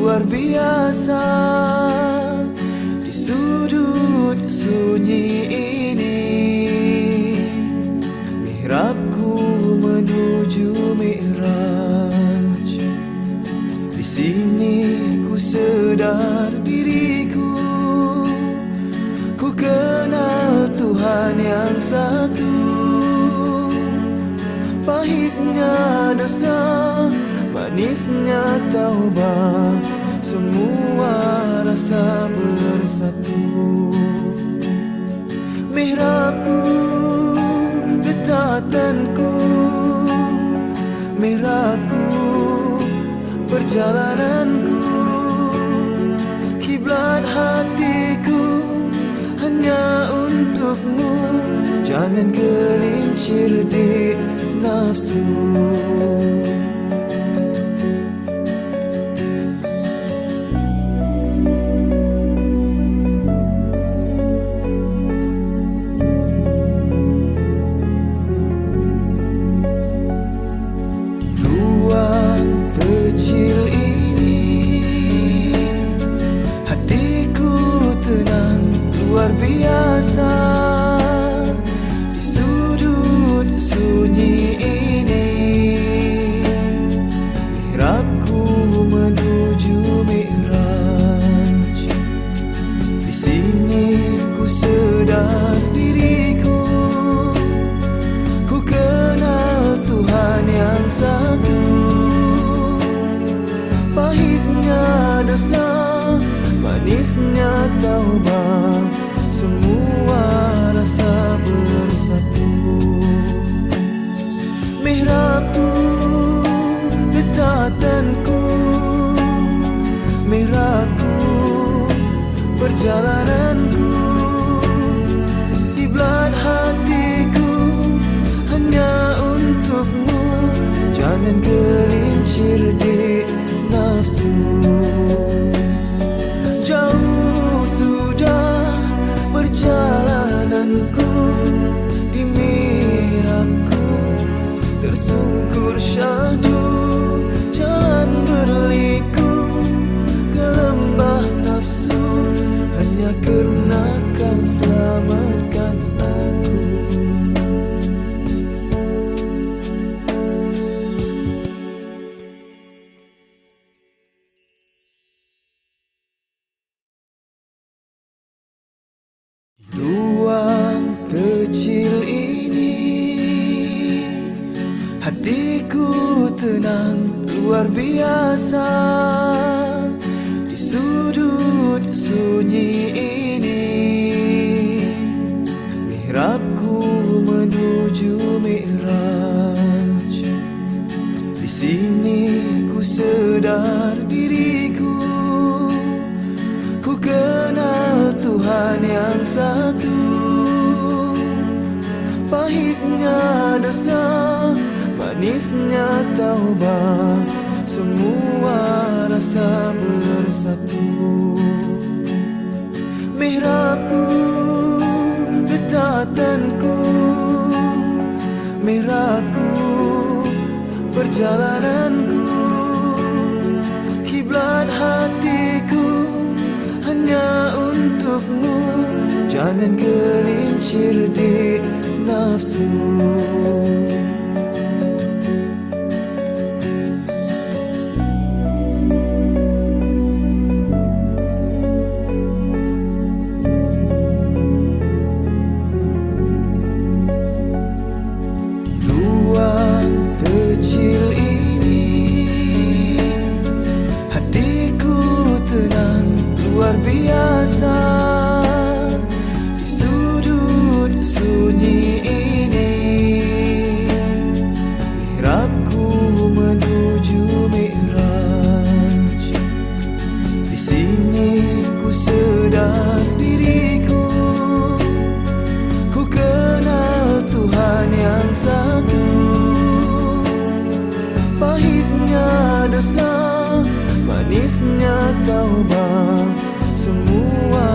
luar biasa. Di sudut sunyi ini, mihrabku menuju Mi'raj. Di sini ku sedar diriku, ku kenal Tuhan yang satu. Pahitnya dosa, manisnya taubat, semua rasa bersatu. Mihrabku, getatanku, mihrabku, perjalananku, kiblat hatiku hanya untukmu. Jangan gelincir di nafsu. Luar biasa, di sudut sunyi ini, mihrabku menuju Mi'raj. Di sini ku sedar diriku, ku kenal Tuhan yang satu. Pahitnya dosa, manisnya taubat, semua rasa bersatu. Mihrabku, getatanku, mihrabku, perjalananku, kiblat hatiku hanya untukmu. Jangan gelincir di nafsu. Jauh sudah perjalananku, di mihrabku tersungkur syahdu. Jalan berliku ke lembah nafsu, hanya karena kau selamatkan aku. Ruang kecil ini, hatiku tenang luar biasa. Di sudut sunyi ini, mihrabku menuju Mi'raj. Di sini ku sedar diriku, ku kenal Tuhan yang satu. Pahitnya dosa, manisnya taubat, semua rasa bersatu. Mihrabku, getatanku, mihrabku, perjalananku, kiblat hatiku hanya untukmu. Jangan gelincir di nafsu. Ruang kecil ini, hatiku tenang luar biasa. Di sudut sunyi ini, mihrabku menuju Mi'raj. Di sini ku sedar diriku, ku kenal Tuhan yang satu. Pahitnya dosa, manisnya taubat, semua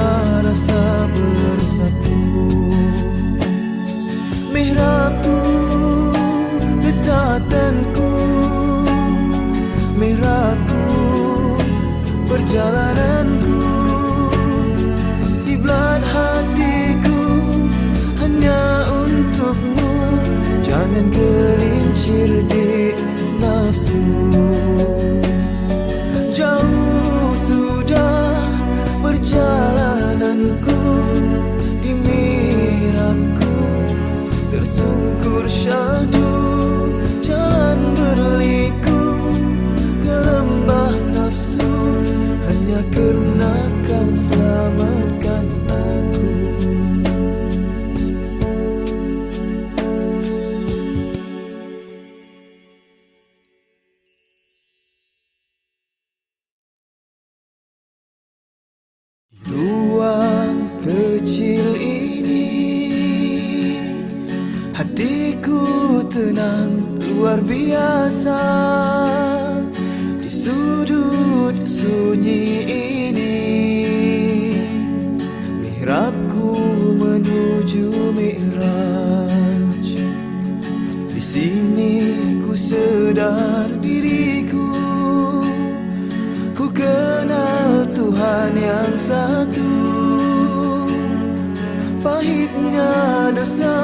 rasa bersatu. Mihrabku, getatanku, mihrabku, perjalananku, kiblat hatiku hanya untukmu. Jangan gelincir di nafsu. Jauh sudah perjalananku, di mihrabku tersungkur syahdu. Jalan berliku ke lembah nafsu, hanya karena kau selamatkan aku. Ruang kecil ini, hatiku tenang luar biasa. Di sudut sunyi ini, mihrabku menuju mi'raj. Di sini ku sedar diriku, ku kenal Tuhan yang satu. Pahitnya dosa,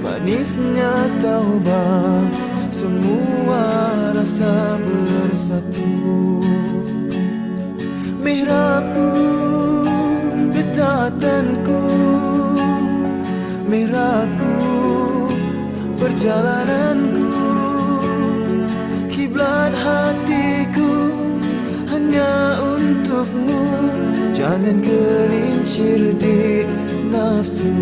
manisnya taubat, semua rasa bersatu. Mihrabku, ketatanku, mihrabku, perjalananku, kiblat hatiku hanya untukmu. Jangan gelincir di nafsu.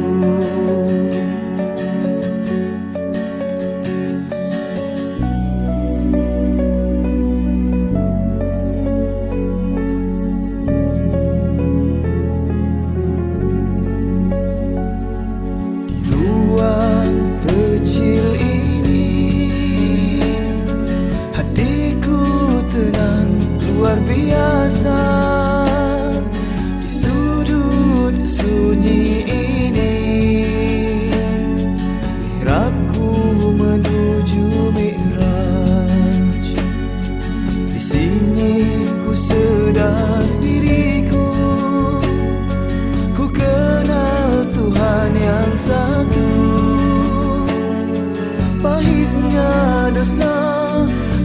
Di ruang kecil ini, hatiku tenang luar biasa. Di sudut sunyi ini, mihrabku menuju mi'raj. Di sini ku sedar diriku, ku kenal Tuhan yang satu. Pahitnya dosa,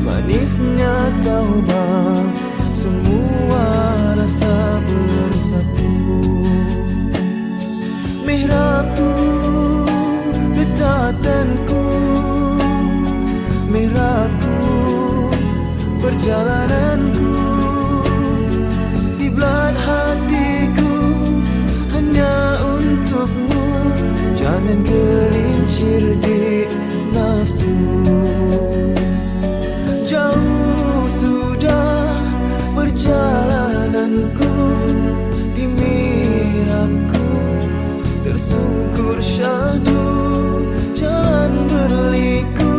manisnya taubat, semua rasa bersatu. Mihrabku, ketatanku, mihrabku, perjalananku, kiblat hatiku hanya untukmu. Jangan gelincir di nafsu. Jauh sudah perjalananku, di mihrabku tersungkur syahdu. Jalan berliku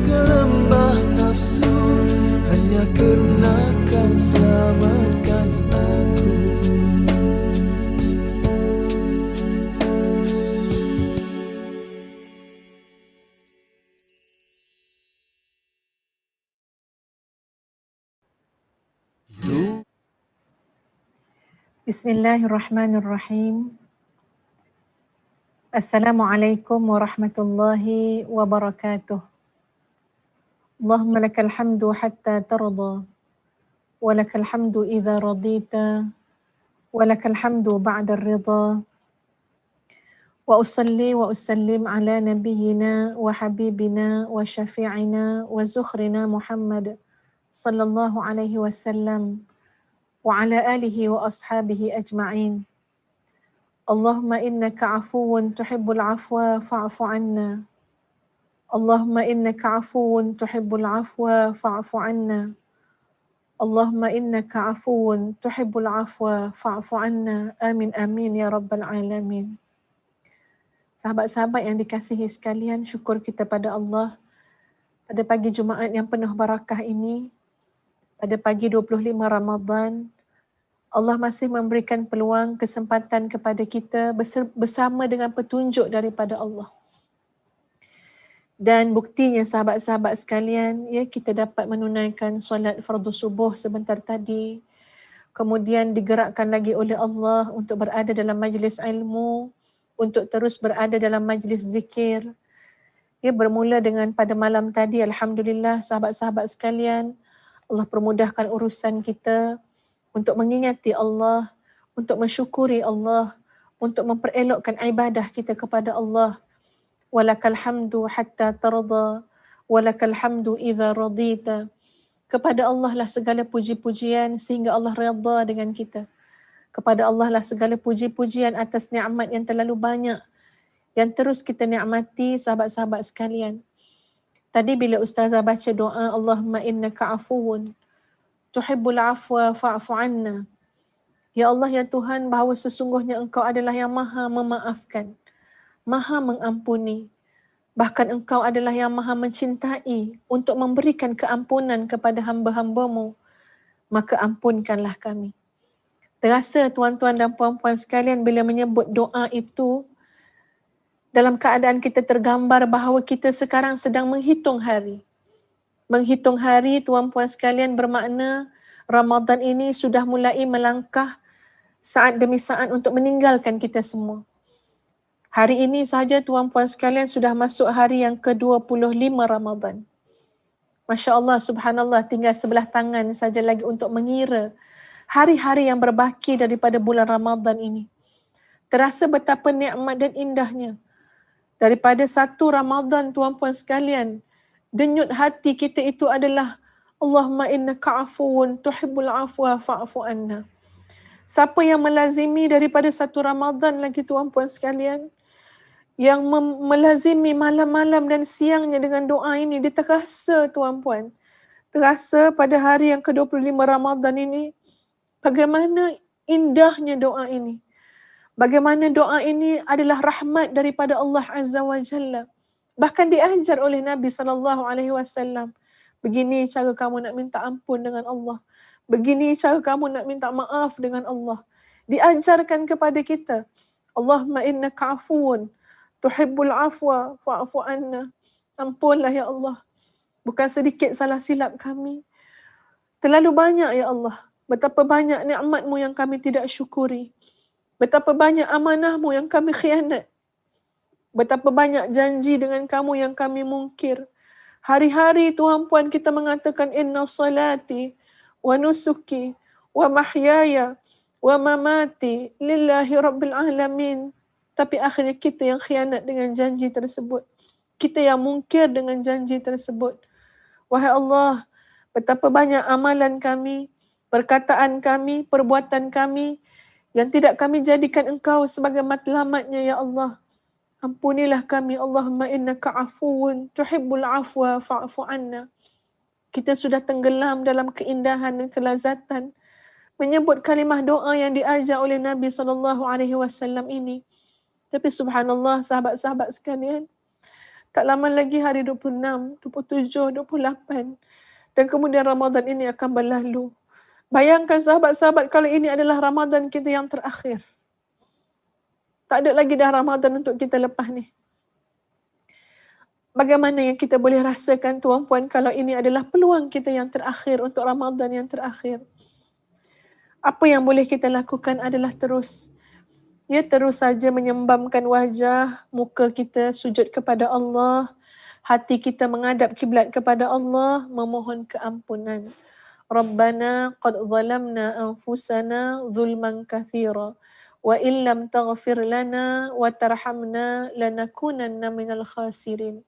ke lembah nafsu, hanya karena kau selamatkan aku. Bismillahirrahmanirrahim. Assalamualaikum warahmatullahi wabarakatuh. Allahumma lakal hamdu hatta tarda, wa lakal hamdu idza radita, wa lakal hamdu ba'da ridha. Wa usalli wa usallim ala nabiyyina wa habibina wa syafi'ina wa zukhrina Muhammad sallallahu alaihi wasallam wa ala alihi wa ashabihi ajma'in. Allahumma innaka afuwun tuhibbul afwa fa'fu anna. Allahumma innaka afuwun tuhibbul afwa fa'fu anna. Allahumma innaka afuwun tuhibbul afwa fa'fu anna. Amin amin ya rabbal alamin. Sahabat-sahabat yang dikasihi sekalian, syukur kita pada Allah pada pagi Jumaat yang penuh barakah ini, pada pagi 25 Ramadan, Allah masih memberikan peluang, kesempatan kepada kita bersama dengan petunjuk daripada Allah. Dan buktinya sahabat-sahabat sekalian, ya, kita dapat menunaikan solat fardu subuh sebentar tadi. kemudian digerakkan lagi oleh Allah untuk berada dalam majlis ilmu, untuk terus berada dalam majlis zikir. Ya, bermula dengan pada malam tadi, alhamdulillah sahabat-sahabat sekalian, Allah permudahkan urusan kita untuk mengingati Allah, untuk mensyukuri Allah, untuk memperelokkan ibadah kita kepada Allah. Walakal hamdu hatta tarda, walakal hamdu idza radita. Kepada Allah lah segala puji-pujian sehingga Allah redha dengan kita. Kepada Allah lah segala puji-pujian atas nikmat yang terlalu banyak yang terus kita nikmati, sahabat-sahabat sekalian. Tadi bila ustazah baca doa Allahumma innaka afuwun tuhibbul afwa fa'fu anna. Ya Allah, ya Tuhan, bahawa sesungguhnya Engkau adalah yang maha memaafkan, maha mengampuni. Bahkan Engkau adalah yang maha mencintai untuk memberikan keampunan kepada hamba-hambamu. Maka ampunkanlah kami. Terasa tuan-tuan dan puan-puan sekalian bila menyebut doa itu, dalam keadaan kita tergambar bahawa kita sekarang sedang menghitung hari. Menghitung hari, tuan-puan sekalian, bermakna Ramadan ini sudah mulai melangkah saat demi saat untuk meninggalkan kita semua. Hari ini sahaja tuan-puan sekalian sudah masuk hari yang ke-25 Ramadan. Masya Allah, subhanallah, tinggal sebelah tangan saja lagi untuk mengira hari-hari yang berbaki daripada bulan Ramadan ini. Terasa betapa nikmat dan indahnya. Daripada satu Ramadan, tuan-puan sekalian, denyut hati kita itu adalah Allahumma innaka afuwun tuhibbul afwa fa'fu anna. Siapa yang melazimi daripada satu Ramadan lagi tuan-puan sekalian, yang melazimi malam-malam dan siangnya dengan doa ini, dia terasa tuan-puan, terasa pada hari yang ke-25 Ramadan ini, bagaimana indahnya doa ini. Bagaimana doa ini adalah rahmat daripada Allah Azza wa Jalla. Bahkan diajar oleh Nabi SAW. Begini cara kamu nak minta ampun dengan Allah. Begini cara kamu nak minta maaf dengan Allah. Diajarkan kepada kita. Allahumma innaka afuun tuhibbul afwa fa'fu anna. Ampunlah ya Allah. Bukan sedikit salah silap kami. Terlalu banyak ya Allah. Betapa banyak nikmat-Mu yang kami tidak syukuri. Betapa banyak amanah-Mu yang kami khianat. Betapa banyak janji dengan kamu yang kami mungkir. Hari-hari Tuhan Puan kita mengatakan inna salati wa nusuki wa mahyaya wa mamati lillahi rabbil alamin. Tapi akhirnya kita yang khianat dengan janji tersebut. Kita yang mungkir dengan janji tersebut. Wahai Allah, betapa banyak amalan kami, perkataan kami, perbuatan kami yang tidak kami jadikan Engkau sebagai matlamatnya ya Allah. Ampunilah kami, Allahumma innaka afuwun tuhibbul afwa fa'fu anna. Kita sudah tenggelam dalam keindahan dan kelazatan menyebut kalimah doa yang diajar oleh Nabi SAW ini. Tapi subhanallah sahabat-sahabat sekalian, tak lama lagi hari 26, 27, 28 dan kemudian Ramadan ini akan berlalu. Bayangkan sahabat-sahabat kalau ini adalah Ramadan kita yang terakhir. Tak ada lagi dah Ramadan untuk kita lepas ni. Bagaimana yang kita boleh rasakan tuan puan kalau ini adalah peluang kita yang terakhir untuk Ramadan yang terakhir. Apa yang boleh kita lakukan adalah terus saja menyembamkan wajah, muka kita sujud kepada Allah, hati kita menghadap kiblat kepada Allah, memohon keampunan. Rabbana qad zalamna anfusana zulman katsira wa illam taghfir lana wa tarhamna lanakunanna minal khasirin.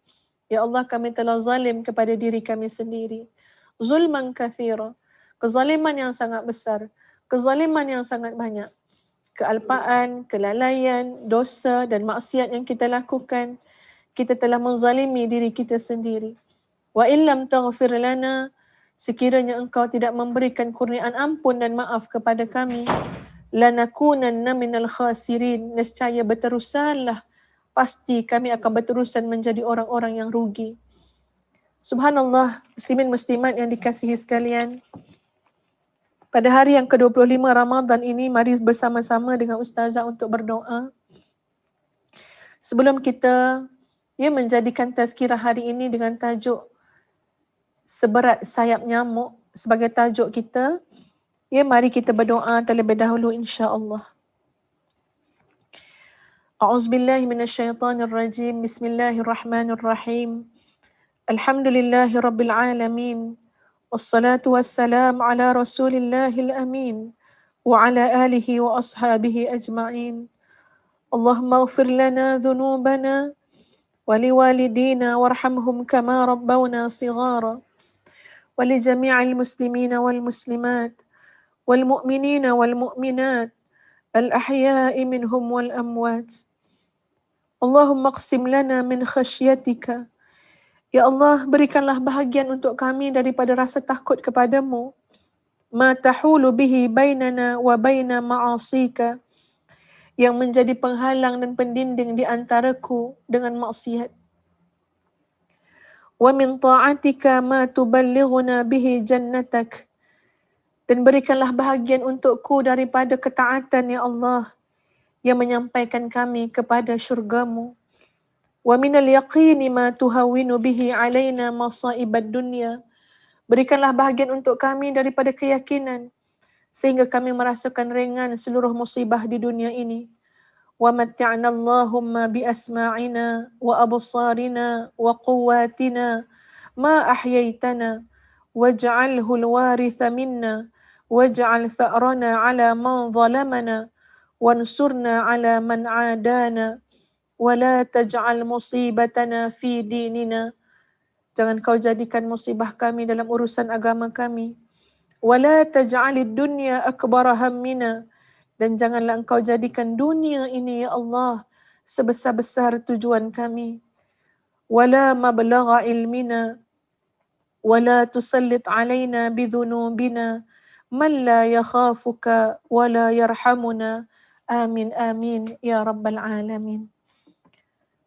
Ya Allah, kami telah zalim kepada diri kami sendiri. Zulman katsira, kezaliman yang sangat besar, kezaliman yang sangat banyak. Kealpaan, kelalaian, dosa dan maksiat yang kita lakukan, kita telah menzalimi diri kita sendiri. Wa illam taghfir lana, sekiranya Engkau tidak memberikan kurniaan ampun dan maaf kepada kami, lanakunanna minal khasirin, nescaya berterusanlah, pasti kami akan berterusan menjadi orang-orang yang rugi. Subhanallah, muslimin muslimat yang dikasihi sekalian. Pada hari yang ke-25 Ramadan ini, mari bersama-sama dengan Ustazah untuk berdoa. Sebelum kita menjadikan tazkirah hari ini dengan tajuk Seberat Sayap Nyamuk sebagai tajuk kita, Ya, mari kita berdoa terlebih dahulu insya-Allah. A'udzubillahi minasyaitonirrajim. Bismillahirrahmanirrahim. Alhamdulillahi rabbil alamin. Wassalatu wassalam ala Rasulillahil amin wa ala alihi wa ashabihi ajma'in. Allahumma ighfir lana dhunubana wa liwalidina warhamhum kama rabbawna shighara wa li jami'il muslimina wal muslimat wal mu'minina wal mu'minat al ahya'i minhum wal amwat. Allahumma qsim lana min khasyatika. Ya Allah, berikanlah bahagian untuk kami daripada rasa takut kepadamu. Ma tahulu bihi bainana wa baina ma'asika, yang menjadi penghalang dan pendinding di antaraku dengan maksiat. Wa min ta'atika ma tuballighuna bihi jannatak, dan berikanlah bahagian untukku daripada ketaatan ya Allah yang menyampaikan kami kepada syurgamu. Wa minal yaqini ma tuhawwinu bihi alaina masaibad dunya, berikanlah bahagian untuk kami daripada keyakinan sehingga kami merasakan ringan seluruh musibah di dunia ini. Wa matti'na Allahumma bi asma'ina wa absarina wa quwwatina ma ahyaitana waj'alhu al-waritha minna waj'al tha'rana 'ala man zalamana wansurna 'ala man 'adana wa la taj'al musibatana fi dinina. Jangan kau jadikan musibah kami dalam urusan agama kami. Wa la taj'alid dunya akbara hammina, dan janganlah engkau jadikan dunia ini ya Allah sebesar-besar tujuan kami. Wa la mablagha ilmina wa la tusallit alaina bidhunubina man la yakhafuka wa la yarhamuna. Amin amin ya rabbal alamin.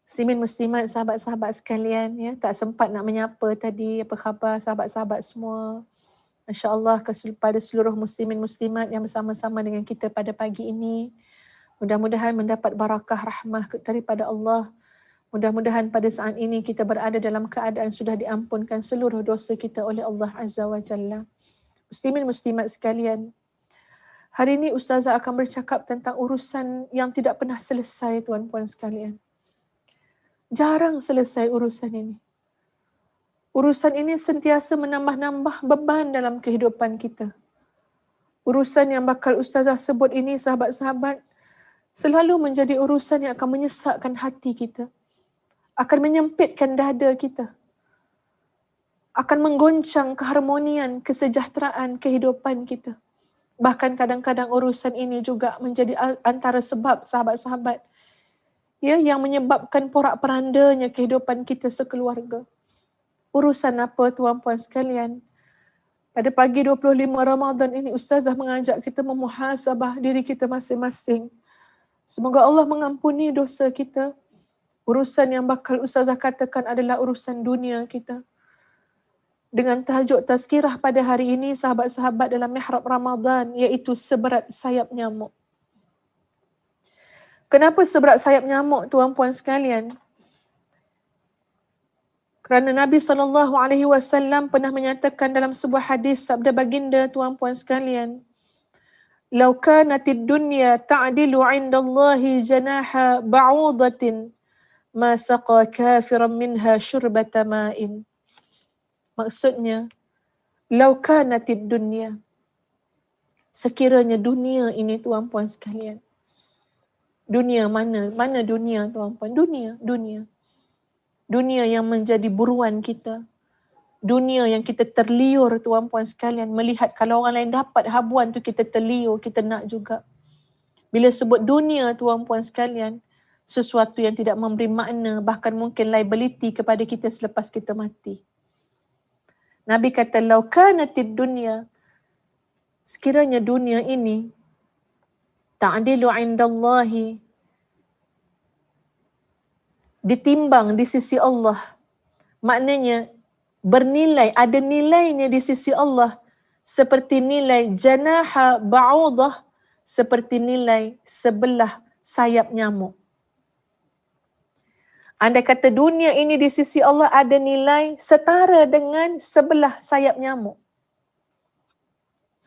Muslimin muslimat, sahabat-sahabat sekalian, ya, tak sempat nak menyapa tadi. Apa khabar sahabat-sahabat semua? Masya-Allah kepada seluruh muslimin muslimat yang bersama-sama dengan kita pada pagi ini. Mudah-mudahan mendapat barakah rahmah daripada Allah. Mudah-mudahan pada saat ini kita berada dalam keadaan sudah diampunkan seluruh dosa kita oleh Allah Azza wa Jalla. Muslimin muslimat sekalian, hari ini Ustazah akan bercakap tentang urusan yang tidak pernah selesai, tuan-puan sekalian. Jarang selesai urusan ini. Urusan ini sentiasa menambah-nambah beban dalam kehidupan kita. Urusan yang bakal Ustazah sebut ini, sahabat-sahabat, selalu menjadi urusan yang akan menyesakkan hati kita, akan menyempitkan dada kita, akan menggoncang keharmonian, kesejahteraan kehidupan kita. Bahkan kadang-kadang urusan ini juga menjadi antara sebab, sahabat-sahabat, ya, yang menyebabkan porak-perandanya kehidupan kita sekeluarga. Urusan apa, tuan-puan sekalian? Pada pagi 25 Ramadan ini, Ustazah mengajak kita memuhasabah diri kita masing-masing. Semoga Allah mengampuni dosa kita. Urusan yang bakal Ustazah katakan adalah urusan dunia kita. Dengan tajuk tazkirah pada hari ini, sahabat-sahabat, dalam mihrab Ramadan, iaitu seberat sayap nyamuk. Kenapa seberat sayap nyamuk, tuan-puan sekalian? Kerana Nabi SAW pernah menyatakan dalam sebuah hadis, sabda baginda, tuan-puan sekalian, "Lau kanatid dunya ta'dilu 'indallahi janaha ba'udatin ma saqa kafiran minha syurbata ma'in." Maksudnya, lau kanatid dunya, sekiranya dunia ini, tuan-puan sekalian. Dunia mana? Mana dunia, tuan-puan? Dunia. Dunia yang menjadi buruan kita. Dunia yang kita terliur, tuan-puan sekalian, melihat kalau orang lain dapat habuan tu kita terliur, kita nak juga. Bila sebut dunia, tuan-puan sekalian, sesuatu yang tidak memberi makna, bahkan mungkin liability kepada kita selepas kita mati. Nabi kata, "Lau kanatid dunya", sekiranya dunia ini ta'dilu 'indallahi, ditimbang di sisi Allah, maknanya bernilai, ada nilainya di sisi Allah seperti nilai janaha ba'udah, seperti nilai sebelah sayap nyamuk. Andai kata dunia ini di sisi Allah ada nilai setara dengan sebelah sayap nyamuk.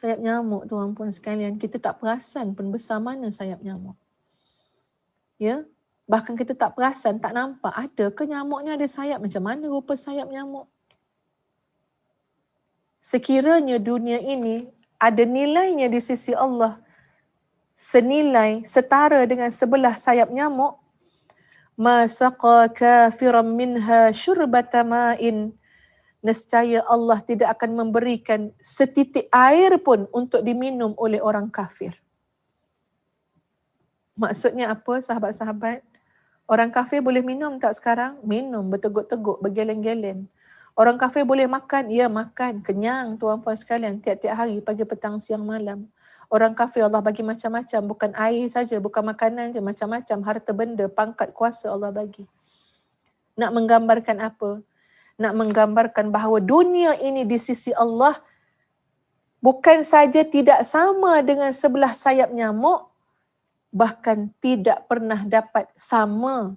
Sayap nyamuk, tuan-puan sekalian, kita tak perasan pun besar mana sayap nyamuk. Ya, bahkan kita tak perasan, tak nampak ada ke nyamuk ni ada sayap, macam mana rupa sayap nyamuk. Sekiranya dunia ini ada nilainya di sisi Allah senilai setara dengan sebelah sayap nyamuk, ma saqa kafiran minha syurbata ma'in, nescaya Allah tidak akan memberikan setitik air pun untuk diminum oleh orang kafir. Maksudnya apa, sahabat-sahabat? Orang kafir boleh minum tak sekarang? Minum, berteguk-teguk, bergeleng-geleng. Orang kafir boleh makan? Ya, makan. Kenyang, tuan-puan sekalian, tiap-tiap hari, pagi, petang, siang, malam. Orang kafir Allah bagi macam-macam, bukan air saja, bukan makanan saja, macam-macam harta benda, pangkat, kuasa Allah bagi. Nak menggambarkan apa? Nak menggambarkan bahawa dunia ini di sisi Allah bukan saja tidak sama dengan sebelah sayap nyamuk, bahkan tidak pernah dapat sama,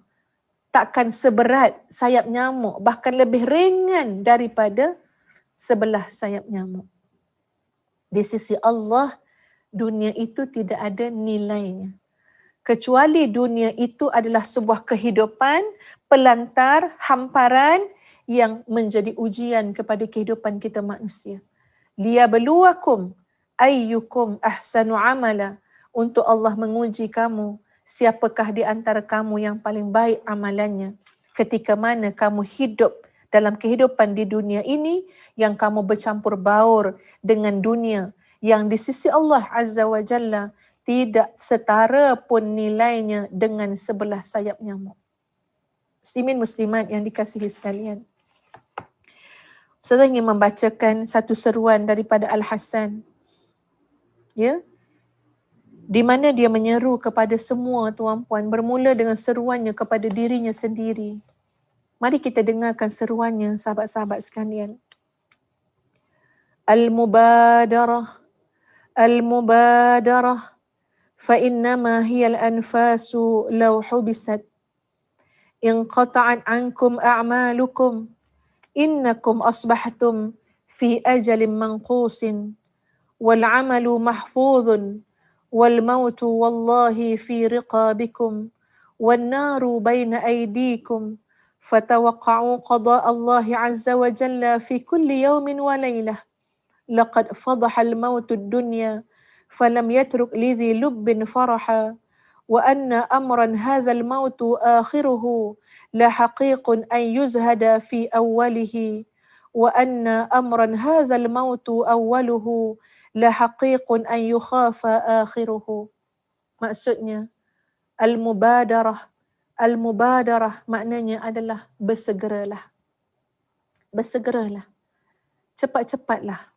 takkan seberat sayap nyamuk, bahkan lebih ringan daripada sebelah sayap nyamuk. Di sisi Allah, dunia itu tidak ada nilainya. Kecuali dunia itu adalah sebuah kehidupan, pelantar, hamparan yang menjadi ujian kepada kehidupan kita manusia. Liyabluwakum ayyukum ahsanu amala, untuk Allah menguji kamu, siapakah di antara kamu yang paling baik amalannya. Ketika mana kamu hidup dalam kehidupan di dunia ini, yang kamu bercampur baur dengan dunia yang di sisi Allah Azza wa Jalla tidak setara pun nilainya dengan sebelah sayap nyamuk. Muslimin muslimat yang dikasihi sekalian, saya ingin membacakan satu seruan daripada Al-Hasan, ya, di mana dia menyeru kepada semua tuan-puan, bermula dengan seruannya kepada dirinya sendiri. Mari kita dengarkan seruannya, sahabat-sahabat sekalian. Al-mubadarah, al-mubadarah, fa innama hiya al-anfasu law hubisat, inqata'at ankum a'malukum, innakum asbahtum fi ajalin manqusin, wal amalu mahfudhun, wal mautu wallahi fi riqabikum, wan naru baina aydikum, fatawaqqa'u qada' Allah azza wa jalla fi kulli yawmin wa laylah. Laqad fadaha al-mautu ad-dunya falam yatruk lidhi lubbin faraha, wa anna amran hadha al-mautu akhiruhu la haqiqun an yuzhada fi awwalihi, wa anna amran hadha al-mautu awwaluhu la haqiqun an yukhafa akhiruhu. Maksudnya, al-mubadarah, al-mubadarah maknanya adalah bersegeralah. Bersegeralah. Cepat-cepatlah.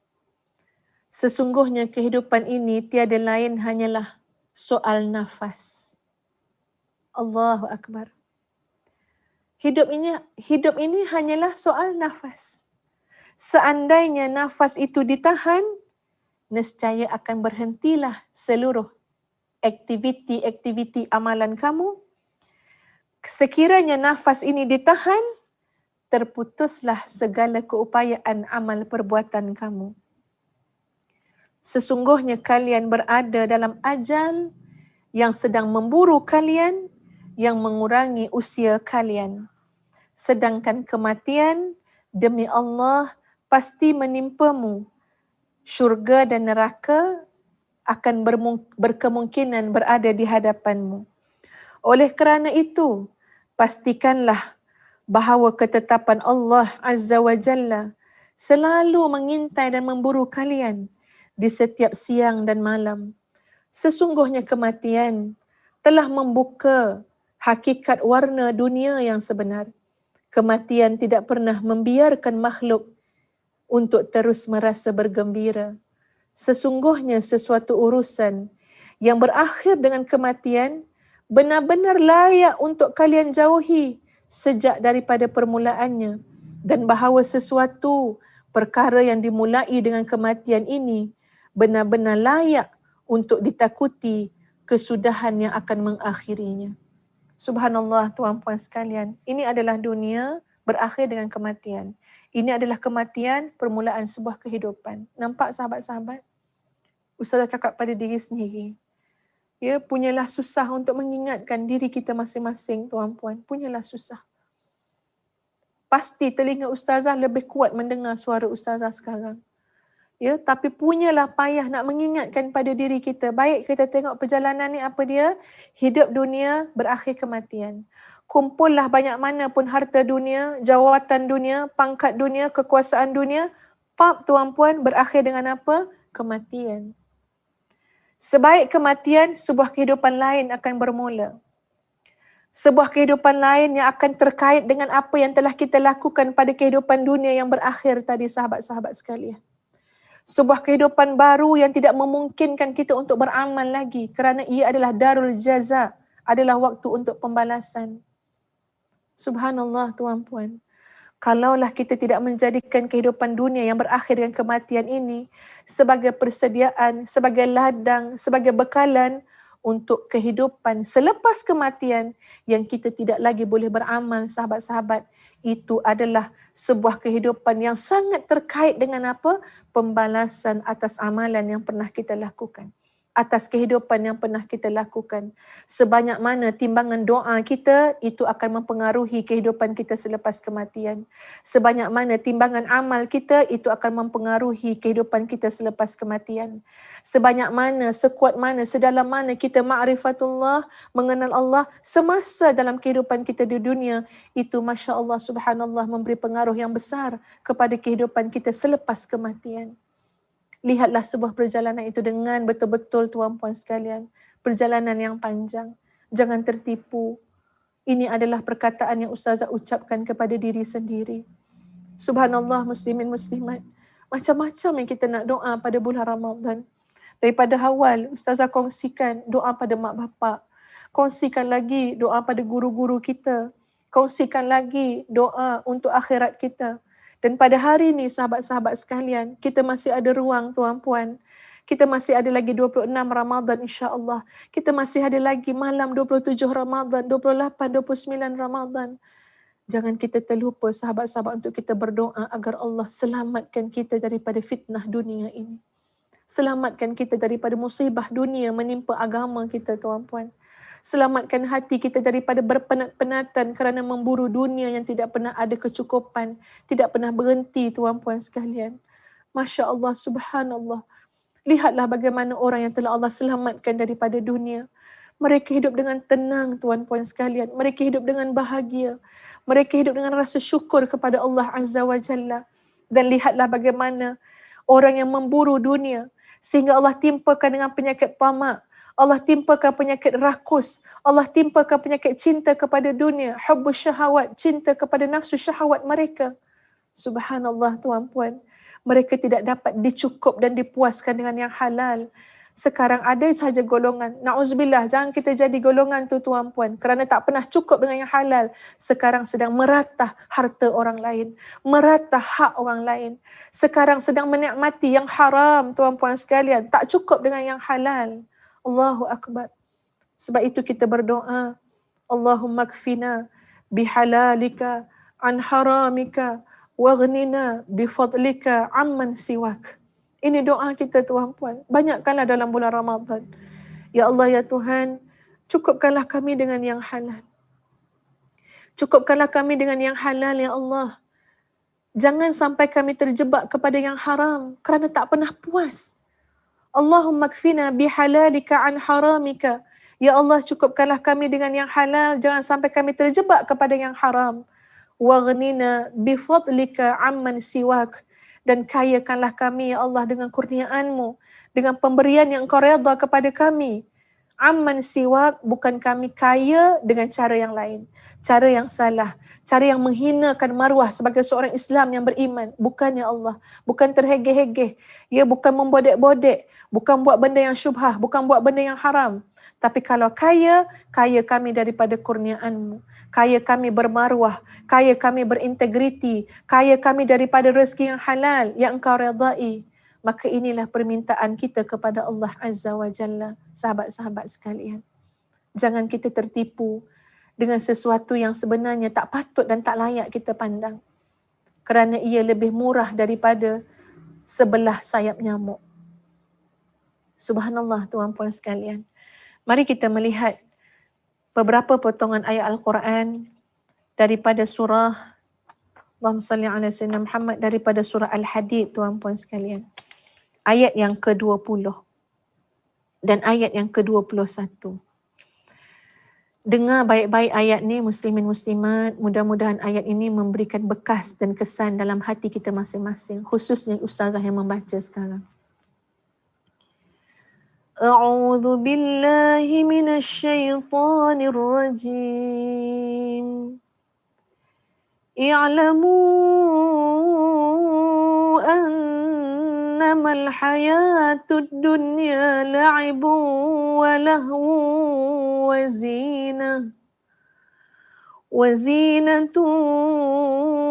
Sesungguhnya kehidupan ini tiada lain hanyalah soal nafas. Allahu Akbar. Hidup ini hanyalah soal nafas. Seandainya nafas itu ditahan, nescaya akan berhentilah seluruh aktiviti-aktiviti amalan kamu. Sekiranya nafas ini ditahan, terputuslah segala keupayaan amal perbuatan kamu. Sesungguhnya kalian berada dalam ajal yang sedang memburu kalian, yang mengurangi usia kalian. Sedangkan kematian, demi Allah, pasti menimpamu. Syurga dan neraka akan berkemungkinan berada di hadapanmu. Oleh kerana itu, pastikanlah bahawa ketetapan Allah Azza wa Jalla selalu mengintai dan memburu kalian di setiap siang dan malam. Sesungguhnya kematian telah membuka hakikat warna dunia yang sebenar. Kematian tidak pernah membiarkan makhluk untuk terus merasa bergembira. Sesungguhnya sesuatu urusan yang berakhir dengan kematian benar-benar layak untuk kalian jauhi sejak daripada permulaannya, dan bahawa sesuatu perkara yang dimulai dengan kematian ini benar-benar layak untuk ditakuti kesudahan yang akan mengakhirinya. Subhanallah, tuan-puan sekalian, ini adalah dunia berakhir dengan kematian. Ini adalah kematian, permulaan sebuah kehidupan. Nampak sahabat-sahabat? Ustazah cakap pada diri sendiri. Ya, punyalah susah untuk mengingatkan diri kita masing-masing, tuan-puan. Punyalah susah. Pasti telinga ustazah lebih kuat mendengar suara ustazah sekarang. Ya, tapi punyalah payah nak mengingatkan pada diri kita. Baik kita tengok perjalanan ni apa dia? Hidup dunia berakhir kematian. Kumpullah banyak mana pun harta dunia, jawatan dunia, pangkat dunia, kekuasaan dunia. Pap tuan-puan berakhir dengan apa? Kematian. Sebaik kematian, sebuah kehidupan lain akan bermula. Sebuah kehidupan lain yang akan terkait dengan apa yang telah kita lakukan pada kehidupan dunia yang berakhir tadi, sahabat-sahabat sekalian. Sebuah kehidupan baru yang tidak memungkinkan kita untuk beramal lagi kerana ia adalah darul jaza, adalah waktu untuk pembalasan. Subhanallah tuan-puan. Kalaulah kita tidak menjadikan kehidupan dunia yang berakhir dengan kematian ini sebagai persediaan, sebagai ladang, sebagai bekalan untuk kehidupan selepas kematian yang kita tidak lagi boleh beramal, sahabat-sahabat, itu adalah sebuah kehidupan yang sangat terkait dengan apa? Pembalasan atas amalan yang pernah kita lakukan, atas kehidupan yang pernah kita lakukan. Sebanyak mana timbangan doa kita, itu akan mempengaruhi kehidupan kita selepas kematian. Sebanyak mana timbangan amal kita, itu akan mempengaruhi kehidupan kita selepas kematian. Sebanyak mana, sekuat mana, sedalam mana kita ma'rifatullah, mengenal Allah semasa dalam kehidupan kita di dunia, itu Masya Allah subhanallah memberi pengaruh yang besar kepada kehidupan kita selepas kematian. Lihatlah sebuah perjalanan itu dengan betul-betul tuan-puan sekalian. Perjalanan yang panjang. Jangan tertipu. Ini adalah perkataan yang ustazah ucapkan kepada diri sendiri. Subhanallah muslimin muslimat. Macam-macam yang kita nak doa pada bulan Ramadan. Daripada awal, ustazah kongsikan doa pada mak bapak. Kongsikan lagi doa pada guru-guru kita. Kongsikan lagi doa untuk akhirat kita. Dan pada hari ini sahabat-sahabat sekalian, kita masih ada ruang tuan-puan. Kita masih ada lagi 26 Ramadan insya-Allah. Kita masih ada lagi malam 27 Ramadan, 28, 29 Ramadan. Jangan kita terlupa sahabat-sahabat untuk kita berdoa agar Allah selamatkan kita daripada fitnah dunia ini. Selamatkan kita daripada musibah dunia menimpa agama kita tuan-puan. Selamatkan hati kita daripada berpenat-penatan kerana memburu dunia yang tidak pernah ada kecukupan, tidak pernah berhenti tuan-puan sekalian. Masya Allah, subhanallah. Lihatlah bagaimana orang yang telah Allah selamatkan daripada dunia. Mereka hidup dengan tenang tuan-puan sekalian. Mereka hidup dengan bahagia. Mereka hidup dengan rasa syukur kepada Allah Azza wa Jalla. Dan lihatlah bagaimana orang yang memburu dunia sehingga Allah timpakan dengan penyakit tamak. Allah timpakan penyakit rakus. Allah timpakan penyakit cinta kepada dunia. Hubbus syahawat, cinta kepada nafsu syahwat mereka. Subhanallah tuan-puan. Mereka tidak dapat dicukup dan dipuaskan dengan yang halal. Sekarang ada sahaja golongan. Na'udzubillah, jangan kita jadi golongan tu tuan-puan. Kerana tak pernah cukup dengan yang halal. Sekarang sedang meratah harta orang lain. Meratah hak orang lain. Sekarang sedang menikmati yang haram tuan-puan sekalian. Tak cukup dengan yang halal. Allahu Akbar. Sebab itu kita berdoa. Allahumma kfina bihalalika an haramika waghnina bifadlika amman siwak. Ini doa kita tuan-puan. Banyakkanlah dalam bulan Ramadan. Ya Allah ya Tuhan, cukupkanlah kami dengan yang halal. Cukupkanlah kami dengan yang halal ya Allah. Jangan sampai kami terjebak kepada yang haram kerana tak pernah puas. Allahumma kfina bihalalika an haramika. Ya Allah, cukupkanlah kami dengan yang halal, jangan sampai kami terjebak kepada yang haram. Waghnina bifadlika amman siwak. Dan kayakanlah kami ya Allah dengan kurniaan-Mu, dengan pemberian yang Engkau redha kepada kami. Amman siwak, bukan kami kaya dengan cara yang lain, cara yang salah, cara yang menghinakan maruah sebagai seorang Islam yang beriman. Bukan ya Allah, bukan terhegeh-hegeh, ya, bukan membodek-bodek, bukan buat benda yang syubhah, bukan buat benda yang haram. Tapi kalau kaya, kaya kami daripada kurniaan-Mu, kaya kami bermaruah, kaya kami berintegriti, kaya kami daripada rezeki yang halal yang Engkau redai. Maka inilah permintaan kita kepada Allah Azza wa Jalla. Sahabat-sahabat sekalian, jangan kita tertipu dengan sesuatu yang sebenarnya tak patut dan tak layak kita pandang. Kerana ia lebih murah daripada sebelah sayap nyamuk. Subhanallah tuan-puan sekalian. Mari kita melihat beberapa potongan ayat Al-Quran daripada surah Allahumma salli ala sayyidina Muhammad, daripada surah Al-Hadid tuan-puan sekalian. Ayat yang ke-20 dan ayat yang ke-21. Dengar baik-baik ayat ni muslimin muslimat, mudah-mudahan ayat ini memberikan bekas dan kesan dalam hati kita masing-masing, khususnya ustazah yang membaca sekarang. A'udzu billahi minasyaitonir rajim. I'lamu annamal hayatud dunya la'ibun wa lahwun wa zinatun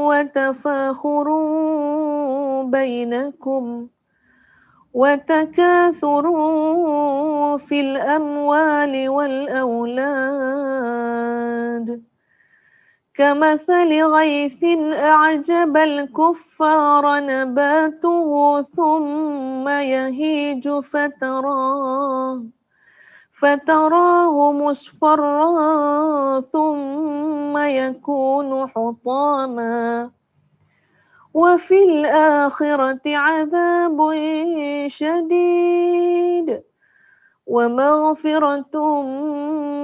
wa tafakhurun bainakum wa takathurun fil amwali wal aulad كمثل غيث أعجب الكفار نباته ثم يهيج فتراه مصفرا ثم يكون حطاما وفي الآخرة عذاب شديد ومغفرة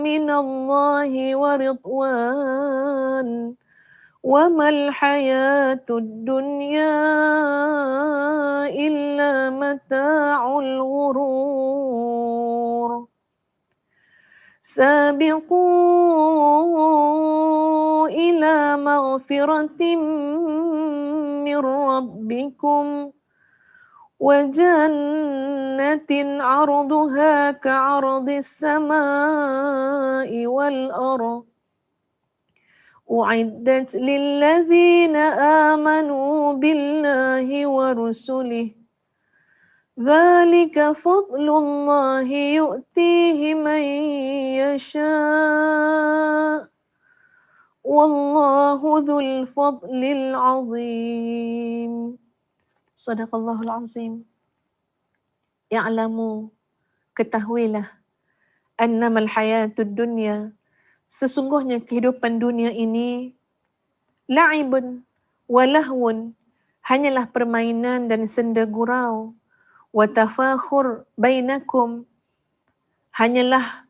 من الله ورضوان وما الحياة الدنيا إلا متاع الغرور سابقوا إلى مغفرة من ربكم وجنة عرضها كعرض السماء والأرض أعدت للذين آمنوا بالله ورسله ذلك فضل الله يؤتيه من يشاء والله ذو الفضل العظيم. Sadaqallahul azim. Ya'lamu, ketahuilah, annamal hayatud dunya, sesungguhnya kehidupan dunia ini, la'ibun wa lahwun, hanyalah permainan dan senda gurau, wa tafakhur bainakum, hanyalah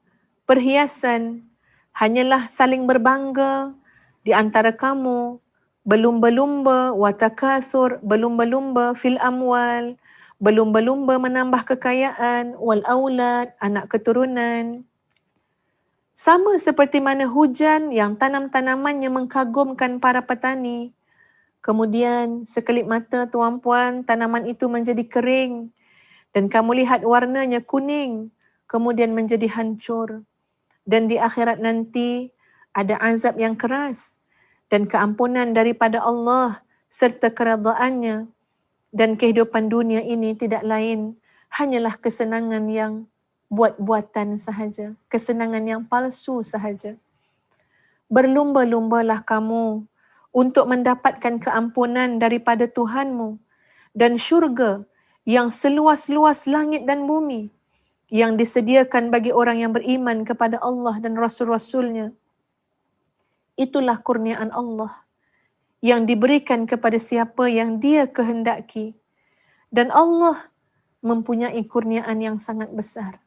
perhiasan, hanyalah saling berbangga di antara kamu, berlumba-lumba, wa takathur, berlumba-lumba, fil amwal, berlumba-lumba menambah kekayaan, wal aulad, anak keturunan. Sama seperti mana hujan yang tanam-tanamannya mengkagumkan para petani. Kemudian sekelip mata tuan-puan, tanaman itu menjadi kering dan kamu lihat warnanya kuning, kemudian menjadi hancur. Dan di akhirat nanti ada azab yang keras dan keampunan daripada Allah serta keredaannya. Dan kehidupan dunia ini tidak lain hanyalah kesenangan yang buat-buatan sahaja, kesenangan yang palsu sahaja. Berlumba-lumbalah kamu untuk mendapatkan keampunan daripada Tuhanmu dan syurga yang seluas-luas langit dan bumi yang disediakan bagi orang yang beriman kepada Allah dan Rasul-Rasulnya. Itulah kurniaan Allah yang diberikan kepada siapa yang Dia kehendaki. Dan Allah mempunyai kurniaan yang sangat besar.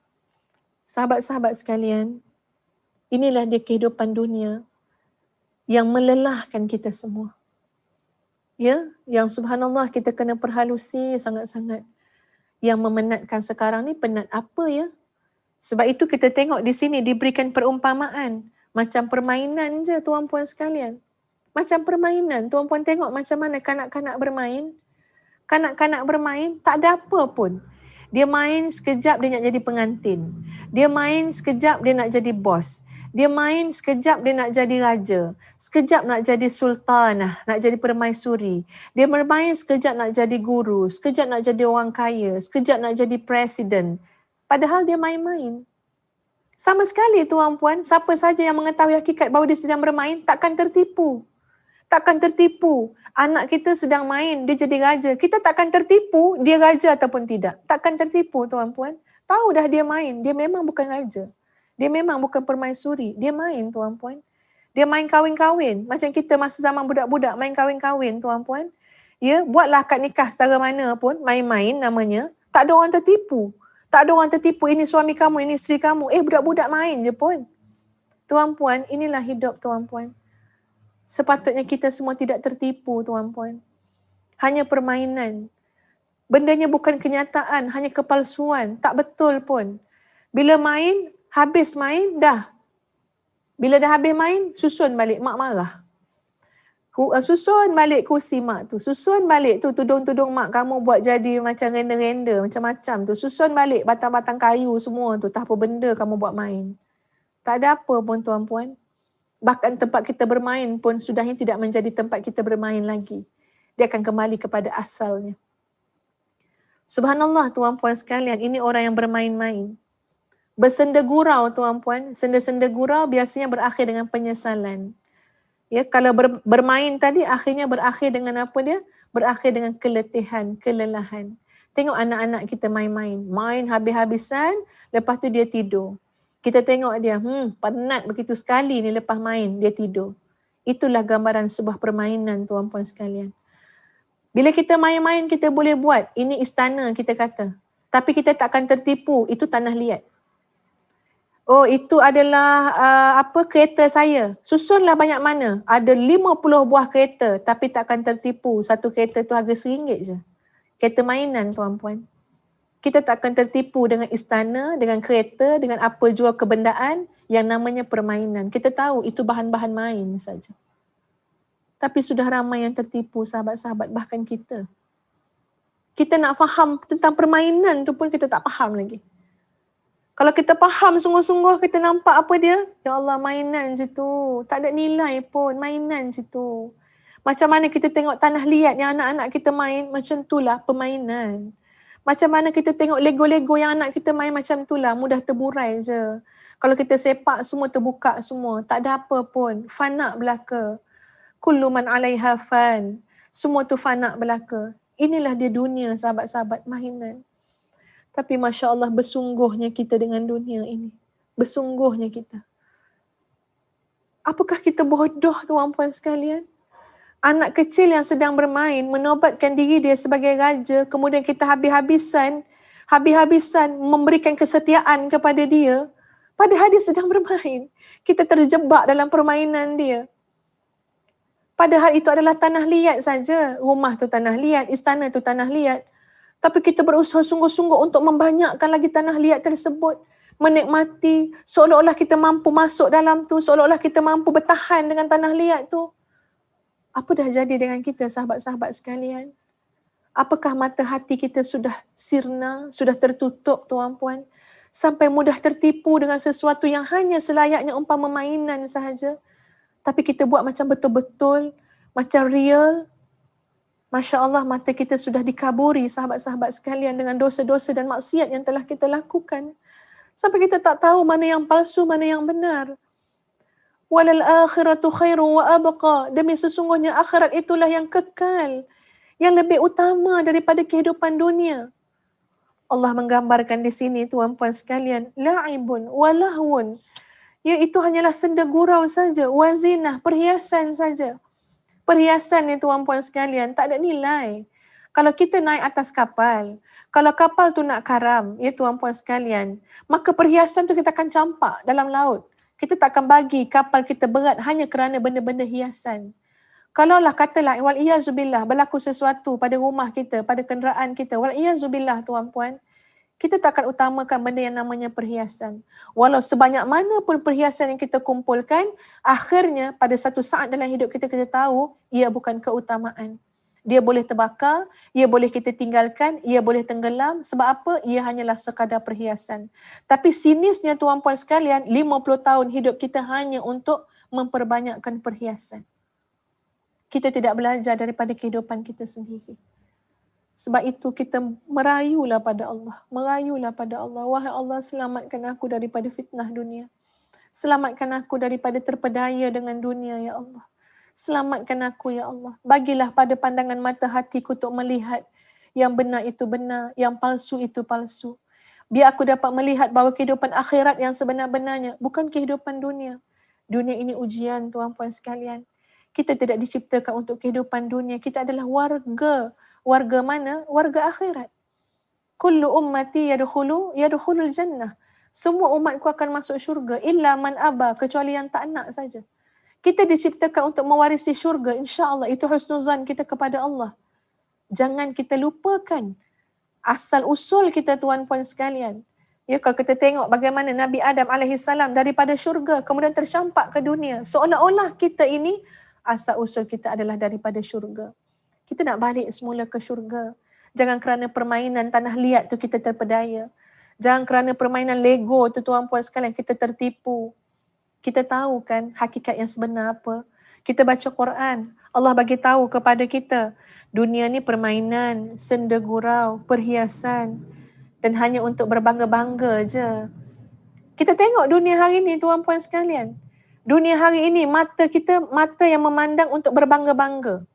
Sahabat-sahabat sekalian, inilah dia kehidupan dunia yang melelahkan kita semua. Ya, yang subhanallah kita kena perhalusi sangat-sangat. Yang memenatkan sekarang ni penat apa ya? Sebab itu kita tengok di sini diberikan perumpamaan. Macam permainan je tuan-puan sekalian. Macam permainan. Tuan-puan tengok macam mana kanak-kanak bermain. Kanak-kanak bermain tak ada apa pun. Dia main sekejap dia nak jadi pengantin. Dia main sekejap dia nak jadi bos. Dia main sekejap dia nak jadi raja. Sekejap nak jadi sultanah, nak jadi permaisuri. Dia bermain sekejap nak jadi guru. Sekejap nak jadi orang kaya. Sekejap nak jadi presiden. Padahal dia main-main. Sama sekali tuan-puan, siapa saja yang mengetahui hakikat bahawa dia sedang bermain, takkan tertipu. Takkan tertipu. Anak kita sedang main, dia jadi raja. Kita takkan tertipu dia raja ataupun tidak. Takkan tertipu tuan-puan. Tahu dah dia main, dia memang bukan raja. Dia memang bukan permaisuri, dia main tuan-puan. Dia main kahwin-kahwin. Macam kita masa zaman budak-budak main kahwin-kahwin tuan-puan. Ya, buatlah akad nikah setara mana pun, main-main namanya. Tak ada orang tertipu. Tak ada orang tertipu, ini suami kamu, ini isteri kamu. Budak-budak main je pun. Tuan-puan, inilah hidup tuan-puan. Sepatutnya kita semua tidak tertipu tuan-puan. Hanya permainan. Bendanya bukan kenyataan, hanya kepalsuan. Tak betul pun. Bila main, habis main, dah. Bila dah habis main, susun balik, mak marah. Susun balik kursi mak tu. Susun balik tu tudung-tudung mak kamu buat jadi macam render-render, macam-macam tu. Susun balik batang-batang kayu semua tu. Tak apa benda kamu buat main. Tak ada apa pun tuan-puan. Bahkan tempat kita bermain pun sudahnya tidak menjadi tempat kita bermain lagi. Dia akan kembali kepada asalnya. Subhanallah tuan-puan sekalian, ini orang yang bermain-main. Bersenda gurau tuan-puan, senda-senda gurau biasanya berakhir dengan penyesalan. Ya, kalau bermain tadi akhirnya berakhir dengan apa dia? Berakhir dengan keletihan, kelelahan. Tengok anak-anak kita main-main. Main habis-habisan, lepas tu dia tidur. Kita tengok dia, penat begitu sekali ni lepas main, dia tidur. Itulah gambaran sebuah permainan tuan-puan sekalian. Bila kita main-main, kita boleh buat. Ini istana kita kata. Tapi kita takkan tertipu, itu tanah liat. Oh, itu adalah kereta saya. Susunlah banyak mana. Ada 50 buah kereta tapi takkan tertipu. Satu kereta tu harga RM1 je. Kereta mainan tuan-puan. Kita takkan tertipu dengan istana, dengan kereta, dengan apa jua kebendaan yang namanya permainan. Kita tahu itu bahan-bahan main saja. Tapi sudah ramai yang tertipu sahabat-sahabat, bahkan kita. Kita nak faham tentang permainan tu pun kita tak faham lagi. Kalau kita faham sungguh-sungguh, kita nampak apa dia? Ya Allah, mainan je tu. Tak ada nilai pun, mainan je tu. Macam mana kita tengok tanah liat yang anak-anak kita main, macam itulah permainan. Macam mana kita tengok Lego-Lego yang anak kita main, macam itulah, mudah terburai je. Kalau kita sepak, semua terbuka semua. Tak ada apa pun, fana belaka. Kullu man alaiha fan. Semua tu fana belaka. Inilah dia dunia sahabat-sahabat, mainan. Tapi Masya Allah bersungguhnya kita dengan dunia ini. Bersungguhnya kita. Apakah kita bodoh tuan-puan sekalian? Anak kecil yang sedang bermain, menobatkan diri dia sebagai raja, kemudian kita habis-habisan memberikan kesetiaan kepada dia, padahal dia sedang bermain. Kita terjebak dalam permainan dia. Padahal itu adalah tanah liat saja. Rumah tu tanah liat, istana tu tanah liat. Tapi kita berusaha sungguh-sungguh untuk membanyakkan lagi tanah liat tersebut. Menikmati, seolah-olah kita mampu masuk dalam tu, seolah-olah kita mampu bertahan dengan tanah liat tu. Apa dah jadi dengan kita sahabat-sahabat sekalian? Apakah mata hati kita sudah sirna, sudah tertutup tuan-puan? Sampai mudah tertipu dengan sesuatu yang hanya selayaknya umpama mainan sahaja. Tapi kita buat macam betul-betul, macam real. Masya Allah, mata kita sudah dikaburi sahabat-sahabat sekalian dengan dosa-dosa dan maksiat yang telah kita lakukan. Sampai kita tak tahu mana yang palsu, mana yang benar. Walal akhiratu khairu wa abqa. Demi sesungguhnya akhirat itulah yang kekal, yang lebih utama daripada kehidupan dunia. Allah menggambarkan di sini tuan-puan sekalian, la'ibun wa lahwun. Iaitu hanyalah senda gurau saja, wazinah, perhiasan saja. Perhiasan ni tuan-puan sekalian tak ada nilai. Kalau kita naik atas kapal, kalau kapal tu nak karam, ya tuan-puan sekalian, maka perhiasan tu kita akan campak dalam laut. Kita tak akan bagi kapal kita berat hanya kerana benda-benda hiasan. Kalaulah katalah, wal-iyazubillah, berlaku sesuatu pada rumah kita, pada kenderaan kita, wal-iyazubillah tuan-puan, kita tak akan utamakan benda yang namanya perhiasan. Walau sebanyak mana pun perhiasan yang kita kumpulkan, akhirnya pada satu saat dalam hidup kita, kita tahu ia bukan keutamaan. Dia boleh terbakar, ia boleh kita tinggalkan, ia boleh tenggelam. Sebab apa? Ia hanyalah sekadar perhiasan. Tapi sinisnya tuan-puan sekalian, 50 tahun hidup kita hanya untuk memperbanyakkan perhiasan. Kita tidak belajar daripada kehidupan kita sendiri. Sebab itu kita merayulah pada Allah. Merayulah pada Allah. Wahai Allah, selamatkan aku daripada fitnah dunia. Selamatkan aku daripada terpedaya dengan dunia, ya Allah. Selamatkan aku, ya Allah. Bagilah pada pandangan mata hatiku untuk melihat yang benar itu benar, yang palsu itu palsu. Biar aku dapat melihat bahawa kehidupan akhirat yang sebenar-benarnya bukan kehidupan dunia. Dunia ini ujian, tuan-puan sekalian. Kita tidak diciptakan untuk kehidupan dunia. Kita adalah warga. Warga mana? Warga akhirat. Kullu ummati yadkhulul jannah. Semua umatku akan masuk syurga. Illa man aba, kecuali yang tak nak saja. Kita diciptakan untuk mewarisi syurga. InsyaAllah itu husnuzan kita kepada Allah. Jangan kita lupakan asal usul kita, tuan-puan sekalian. Ya, kalau kita tengok bagaimana Nabi Adam AS daripada syurga kemudian tercampak ke dunia. Seolah-olah kita ini asal usul kita adalah daripada syurga. Kita nak balik semula ke syurga. Jangan kerana permainan tanah liat tu kita terpedaya. Jangan kerana permainan Lego tu, tuan-puan sekalian, kita tertipu. Kita tahu kan hakikat yang sebenar apa. Kita baca Quran, Allah bagi tahu kepada kita, dunia ni permainan, senda gurau, perhiasan dan hanya untuk berbangga-bangga je. Kita tengok dunia hari ni, tuan-puan sekalian. Dunia hari ini, mata kita, mata yang memandang untuk berbangga-bangga.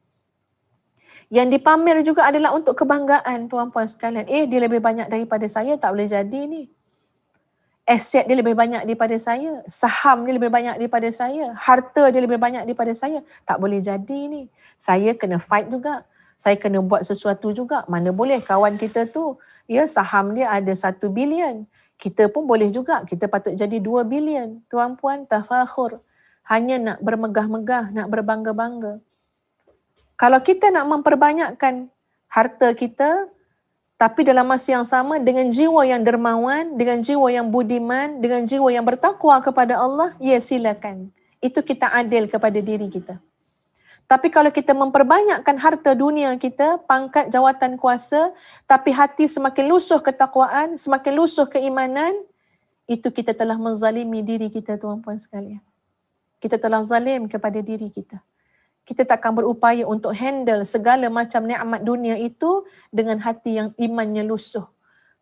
Yang dipamer juga adalah untuk kebanggaan, tuan-puan sekalian. Dia lebih banyak daripada saya, tak boleh jadi ni. Aset dia lebih banyak daripada saya. Saham dia lebih banyak daripada saya. Harta dia lebih banyak daripada saya. Tak boleh jadi ni. Saya kena fight juga. Saya kena buat sesuatu juga. Mana boleh kawan kita tu, ya, saham dia ada 1 bilion. Kita pun boleh juga. Kita patut jadi 2 bilion. Tuan-puan, tafakhur. Hanya nak bermegah-megah, nak berbangga-bangga. Kalau kita nak memperbanyakkan harta kita, tapi dalam masa yang sama dengan jiwa yang dermawan, dengan jiwa yang budiman, dengan jiwa yang bertakwa kepada Allah, ya silakan. Itu kita adil kepada diri kita. Tapi kalau kita memperbanyakkan harta dunia kita, pangkat, jawatan, kuasa, tapi hati semakin lusuh ketakwaan, semakin lusuh keimanan, itu kita telah menzalimi diri kita, tuan-puan sekalian. Kita telah zalim kepada diri kita. Kita takkan berupaya untuk handle segala macam nikmat dunia itu dengan hati yang imannya lusuh,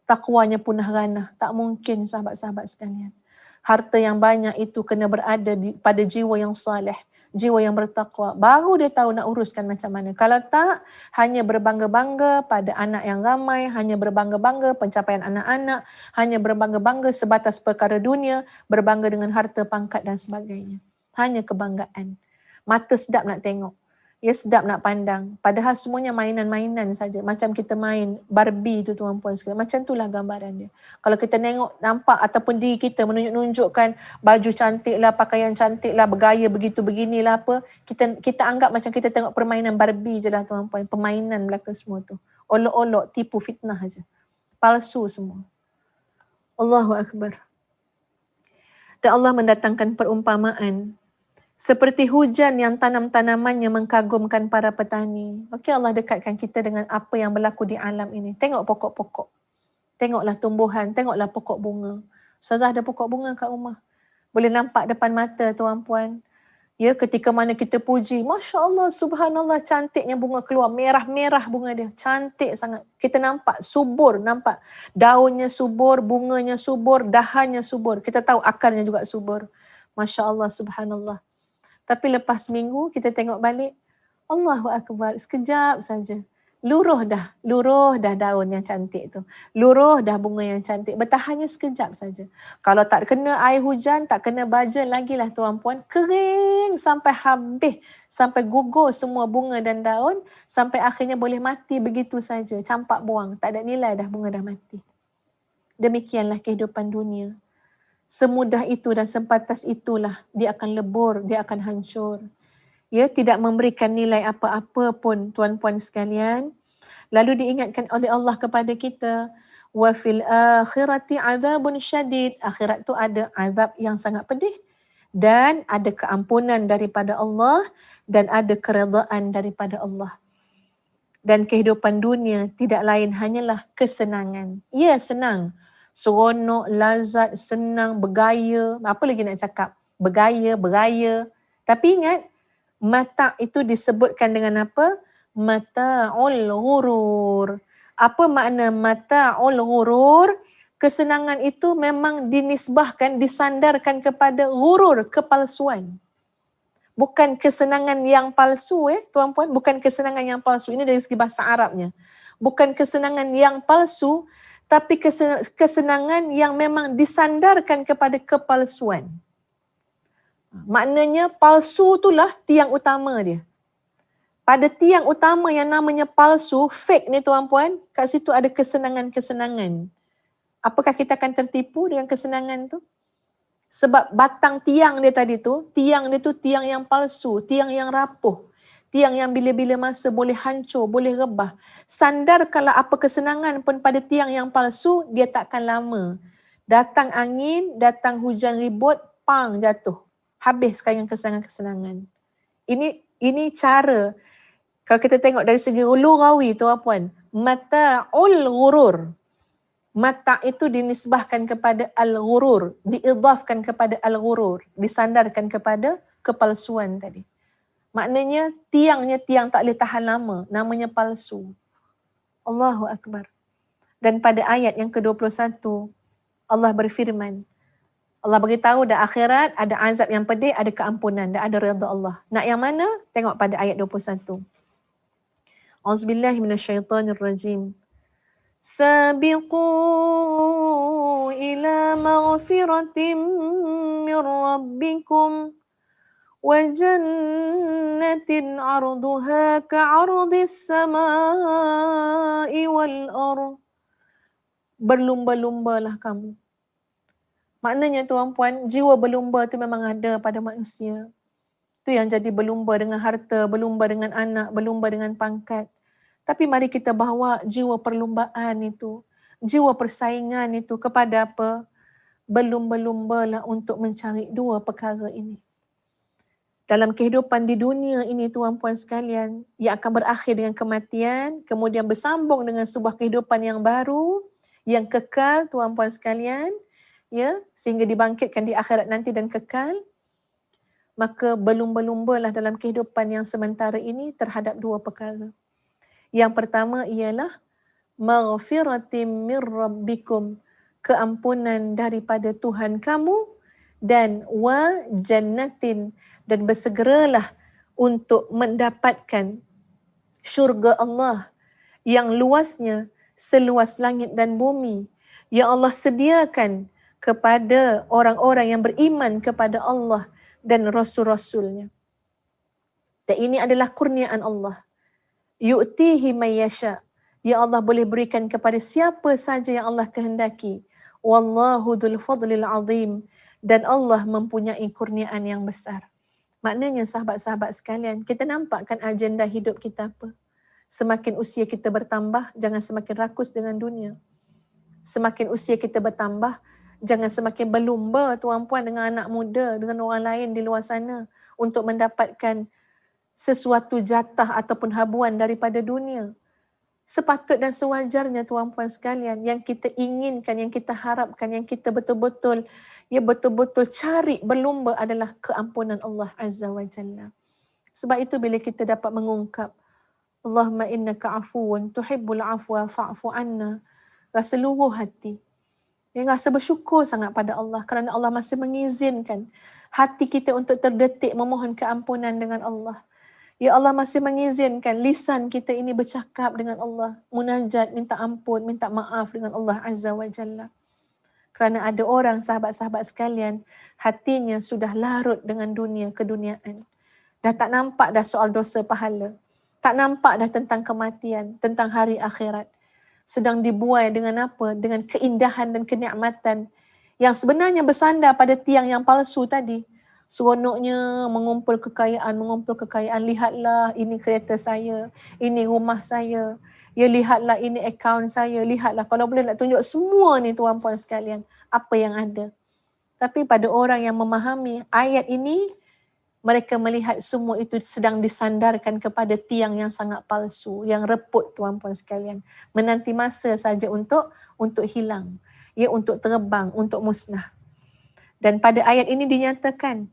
takwanya punah ranah. Tak mungkin, sahabat-sahabat sekalian. Harta yang banyak itu kena berada pada jiwa yang saleh, jiwa yang bertakwa. Baru dia tahu nak uruskan macam mana. Kalau tak, hanya berbangga-bangga pada anak yang ramai, hanya berbangga-bangga pencapaian anak-anak, hanya berbangga-bangga sebatas perkara dunia, berbangga dengan harta, pangkat dan sebagainya. Hanya kebanggaan. Mata sedap nak tengok. Ya, sedap nak pandang. Padahal semuanya mainan-mainan saja. Macam kita main Barbie tu, tuan-puan sekalian. Macam itulah gambaran dia. Kalau kita tengok, nampak ataupun diri kita menunjuk-nunjukkan baju cantik lah, pakaian cantik lah, bergaya begitu beginilah apa. Kita anggap macam kita tengok permainan Barbie je lah, tuan-puan. Permainan belaka semua tu. Olok-olok, tipu, fitnah je. Palsu semua. Allahu Akbar. Dan Allah mendatangkan perumpamaan seperti hujan yang tanam-tanamannya mengkagumkan para petani. Okey, Allah dekatkan kita dengan apa yang berlaku di alam ini. Tengok pokok-pokok. Tengoklah tumbuhan, tengoklah pokok bunga. Ustazah ada pokok bunga kat rumah. Boleh nampak depan mata, tuan-puan. Ya, ketika mana kita puji, Masya Allah, Subhanallah, cantiknya bunga keluar. Merah-merah bunga dia. Cantik sangat. Kita nampak subur, nampak daunnya subur, bunganya subur, dahannya subur. Kita tahu akarnya juga subur. Masya Allah, Subhanallah. Tapi lepas minggu kita tengok balik, Allahu Akbar, sekejap saja. Luruh dah daun yang cantik tu. Luruh dah bunga yang cantik. Bertahannya sekejap saja. Kalau tak kena air hujan, tak kena baja lagi lah, tuan-puan. Kering sampai habis. Sampai gugur semua bunga dan daun. Sampai akhirnya boleh mati begitu saja. Campak buang. Tak ada nilai dah, bunga dah mati. Demikianlah kehidupan dunia. Semudah itu dan sempatas itulah dia akan lebur, dia akan hancur. Ya, tidak memberikan nilai apa-apa pun, tuan-puan sekalian. Lalu diingatkan oleh Allah kepada kita, wa fil akhirati adzabun syadid. Akhirat tu ada azab yang sangat pedih dan ada keampunan daripada Allah dan ada keredaan daripada Allah. Dan kehidupan dunia tidak lain hanyalah kesenangan. Ya, senang. Seronok, lazat, senang, bergaya. Apa lagi nak cakap? Bergaya. Tapi ingat, mata itu disebutkan dengan apa? Mata'ul ghurur. Apa makna mata'ul ghurur? Kesenangan itu memang dinisbahkan, disandarkan kepada ghurur, kepalsuan. Bukan kesenangan yang palsu tuan-puan, bukan kesenangan yang palsu. Ini dari segi bahasa Arabnya. Bukan kesenangan yang palsu, tapi kesenangan yang memang disandarkan kepada kepalsuan. Maknanya palsu itulah tiang utama dia. Pada tiang utama yang namanya palsu, fake ni tuan-puan, kat situ ada kesenangan-kesenangan. Apakah kita akan tertipu dengan kesenangan tu? Sebab batang tiang dia tadi tu, tiang dia tu tiang yang palsu, tiang yang rapuh, tiang yang bila-bila masa boleh hancur, boleh rebah. Sandarkanlah apa kesenangan pun pada tiang yang palsu, dia takkan lama. Datang angin, datang hujan ribut, pang jatuh. Habis sekarang kesenangan-kesenangan. Ini cara, kalau kita tengok dari segi lughawi tuan-puan, mata'ul ghurur. Mata' itu dinisbahkan kepada al-ghurur, diidhafkan kepada al-ghurur, disandarkan kepada kepalsuan tadi. Maknanya tiangnya tiang tak boleh tahan lama, namanya palsu. Allahu Akbar. Dan pada ayat yang ke-21, Allah berfirman, Allah beritahu dah akhirat ada azab yang pedih, ada keampunan, dan ada redha Allah. Nak yang mana? Tengok pada ayat 21. Auzubillahi minasyaitonirrajim. Sabiqu ila maghfiratin min rabbikum wa jannatin 'arduha ka'ardis samai wal ardh. Berlumba-lumbalah kamu. Maknanya tuan-puan, jiwa berlumba tu memang ada pada manusia. Tu yang jadi berlumba dengan harta, berlumba dengan anak, berlumba dengan pangkat. Tapi mari kita bawa jiwa perlumbaan itu, jiwa persaingan itu kepada apa? Berlumba-lumbalah untuk mencari dua perkara ini. Dalam kehidupan di dunia ini tuan-puan sekalian, yang akan berakhir dengan kematian, kemudian bersambung dengan sebuah kehidupan yang baru, yang kekal tuan-puan sekalian, ya, sehingga dibangkitkan di akhirat nanti dan kekal. Maka berlumba-lumbalah dalam kehidupan yang sementara ini terhadap dua perkara. Yang pertama ialah maghfiratim mir rabbikum, keampunan daripada Tuhan kamu, dan wa jannatin, dan bersegeralah untuk mendapatkan syurga Allah yang luasnya seluas langit dan bumi, yang Allah sediakan kepada orang-orang yang beriman kepada Allah dan Rasul-Rasulnya. Dan ini adalah kurniaan Allah. Yu'tihi man yasha. Ya Allah boleh berikan kepada siapa saja yang Allah kehendaki. Wallahu dzul fadlil azim. Dan Allah mempunyai kurniaan yang besar. Maknanya sahabat-sahabat sekalian, kita nampakkan agenda hidup kita apa? Semakin usia kita bertambah, jangan semakin rakus dengan dunia. Semakin usia kita bertambah, jangan semakin berlumba tuan-puan dengan anak muda, dengan orang lain di luar sana untuk mendapatkan sesuatu jatah ataupun habuan daripada dunia. Sepatut dan sewajarnya tuan-puan sekalian, yang kita inginkan, yang kita harapkan, yang kita betul-betul cari berlumba adalah keampunan Allah Azza wa Jalla. Sebab itu bila kita dapat mengungkap Allahumma innaka afuwun tuhibbul afwa fa'fu anna, rasa luruh hati, yang rasa bersyukur sangat pada Allah kerana Allah masih mengizinkan hati kita untuk terdetik memohon keampunan dengan Allah. Ya Allah masih mengizinkan lisan kita ini bercakap dengan Allah, munajat, minta ampun, minta maaf dengan Allah Azza wa Jalla. Kerana ada orang sahabat-sahabat sekalian, hatinya sudah larut dengan dunia, keduniaan. Dah tak nampak dah soal dosa pahala. Tak nampak dah tentang kematian, tentang hari akhirat. Sedang dibuai dengan apa? Dengan keindahan dan kenikmatan yang sebenarnya bersandar pada tiang yang palsu tadi. Seronoknya mengumpul kekayaan. Lihatlah ini kereta saya, ini rumah saya. Ya lihatlah ini akaun saya, lihatlah. Kalau boleh nak tunjuk semua ni tuan-puan sekalian, apa yang ada. Tapi pada orang yang memahami ayat ini, mereka melihat semua itu sedang disandarkan kepada tiang yang sangat palsu, yang reput tuan-puan sekalian. Menanti masa saja untuk hilang. Ya, untuk terbang, untuk musnah. Dan pada ayat ini dinyatakan,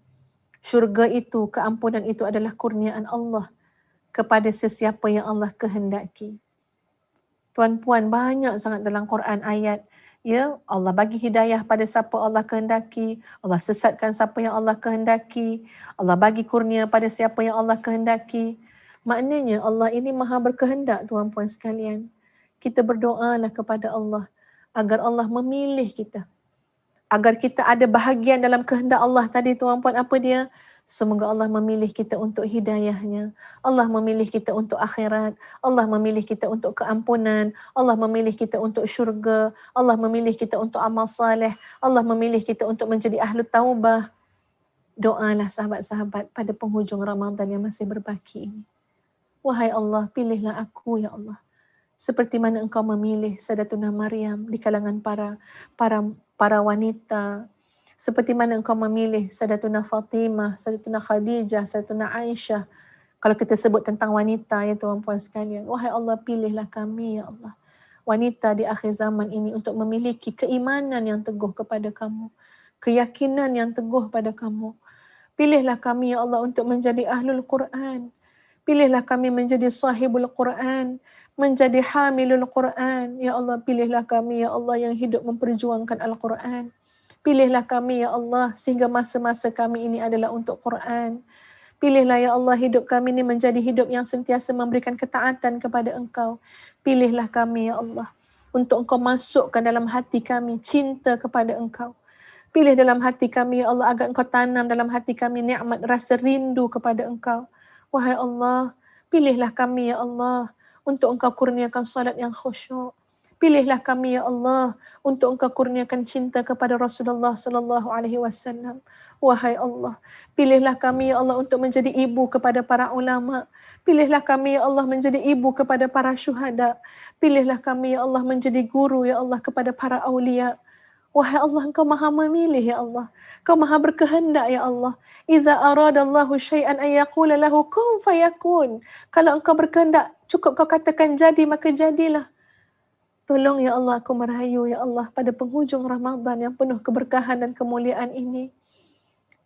syurga itu, keampunan itu adalah kurniaan Allah kepada sesiapa yang Allah kehendaki. Tuan-puan, banyak sangat dalam Quran ayat Ya, Allah bagi hidayah pada siapa Allah kehendaki, Allah sesatkan siapa yang Allah kehendaki, Allah bagi kurnia pada siapa yang Allah kehendaki. Maknanya Allah ini maha berkehendak, tuan-puan sekalian. Kita berdoalah kepada Allah agar Allah memilih kita, agar kita ada bahagian dalam kehendak Allah tadi, tuan-puan. Apa dia? Semoga Allah memilih kita untuk hidayahnya, Allah memilih kita untuk akhirat, Allah memilih kita untuk keampunan, Allah memilih kita untuk syurga, Allah memilih kita untuk amal saleh, Allah memilih kita untuk menjadi ahlu taubah. Doalah sahabat-sahabat pada penghujung Ramadan yang masih berbaki ini. Wahai Allah, pilihlah aku ya Allah, seperti mana Engkau memilih Sayyidatuna Maryam di kalangan para wanita, seperti mana Engkau memilih Sayyidatuna Fatimah, Sayyidatuna Khadijah, Sayyidatuna Aisyah. Kalau kita sebut tentang wanita ya tuan-puan sekalian, wahai Allah, pilihlah kami ya Allah, wanita di akhir zaman ini untuk memiliki keimanan yang teguh kepada kamu, keyakinan yang teguh pada kamu. Pilihlah kami ya Allah untuk menjadi ahlul Quran. Pilihlah kami menjadi sahibul Quran, menjadi hamilul Quran. Ya Allah, pilihlah kami ya Allah yang hidup memperjuangkan Al-Quran. Pilihlah kami ya Allah sehingga masa-masa kami ini adalah untuk Quran. Pilihlah ya Allah hidup kami ini menjadi hidup yang sentiasa memberikan ketaatan kepada Engkau. Pilihlah kami ya Allah untuk Engkau masukkan dalam hati kami cinta kepada Engkau. Pilih dalam hati kami ya Allah agar Engkau tanam dalam hati kami nikmat rasa rindu kepada Engkau. Wahai Allah, pilihlah kami ya Allah untuk Engkau kurniakan salat yang khusyuk. Pilihlah kami ya Allah untuk Engkau kurniakan cinta kepada Rasulullah sallallahu alaihi wasallam. Wahai Allah, pilihlah kami ya Allah untuk menjadi ibu kepada para ulama. Pilihlah kami ya Allah menjadi ibu kepada para syuhada. Pilihlah kami ya Allah menjadi guru ya Allah kepada para aulia. Wahai Allah, Engkau maha memilih ya Allah. Engkau maha berkehendak ya Allah. Idza aradallahu syai'an an yaqula lahu kun fayakun. Kalau Engkau berkehendak, cukup Kau katakan jadi, maka jadilah. Tolong ya Allah, aku merayu ya Allah pada penghujung Ramadan yang penuh keberkahan dan kemuliaan ini.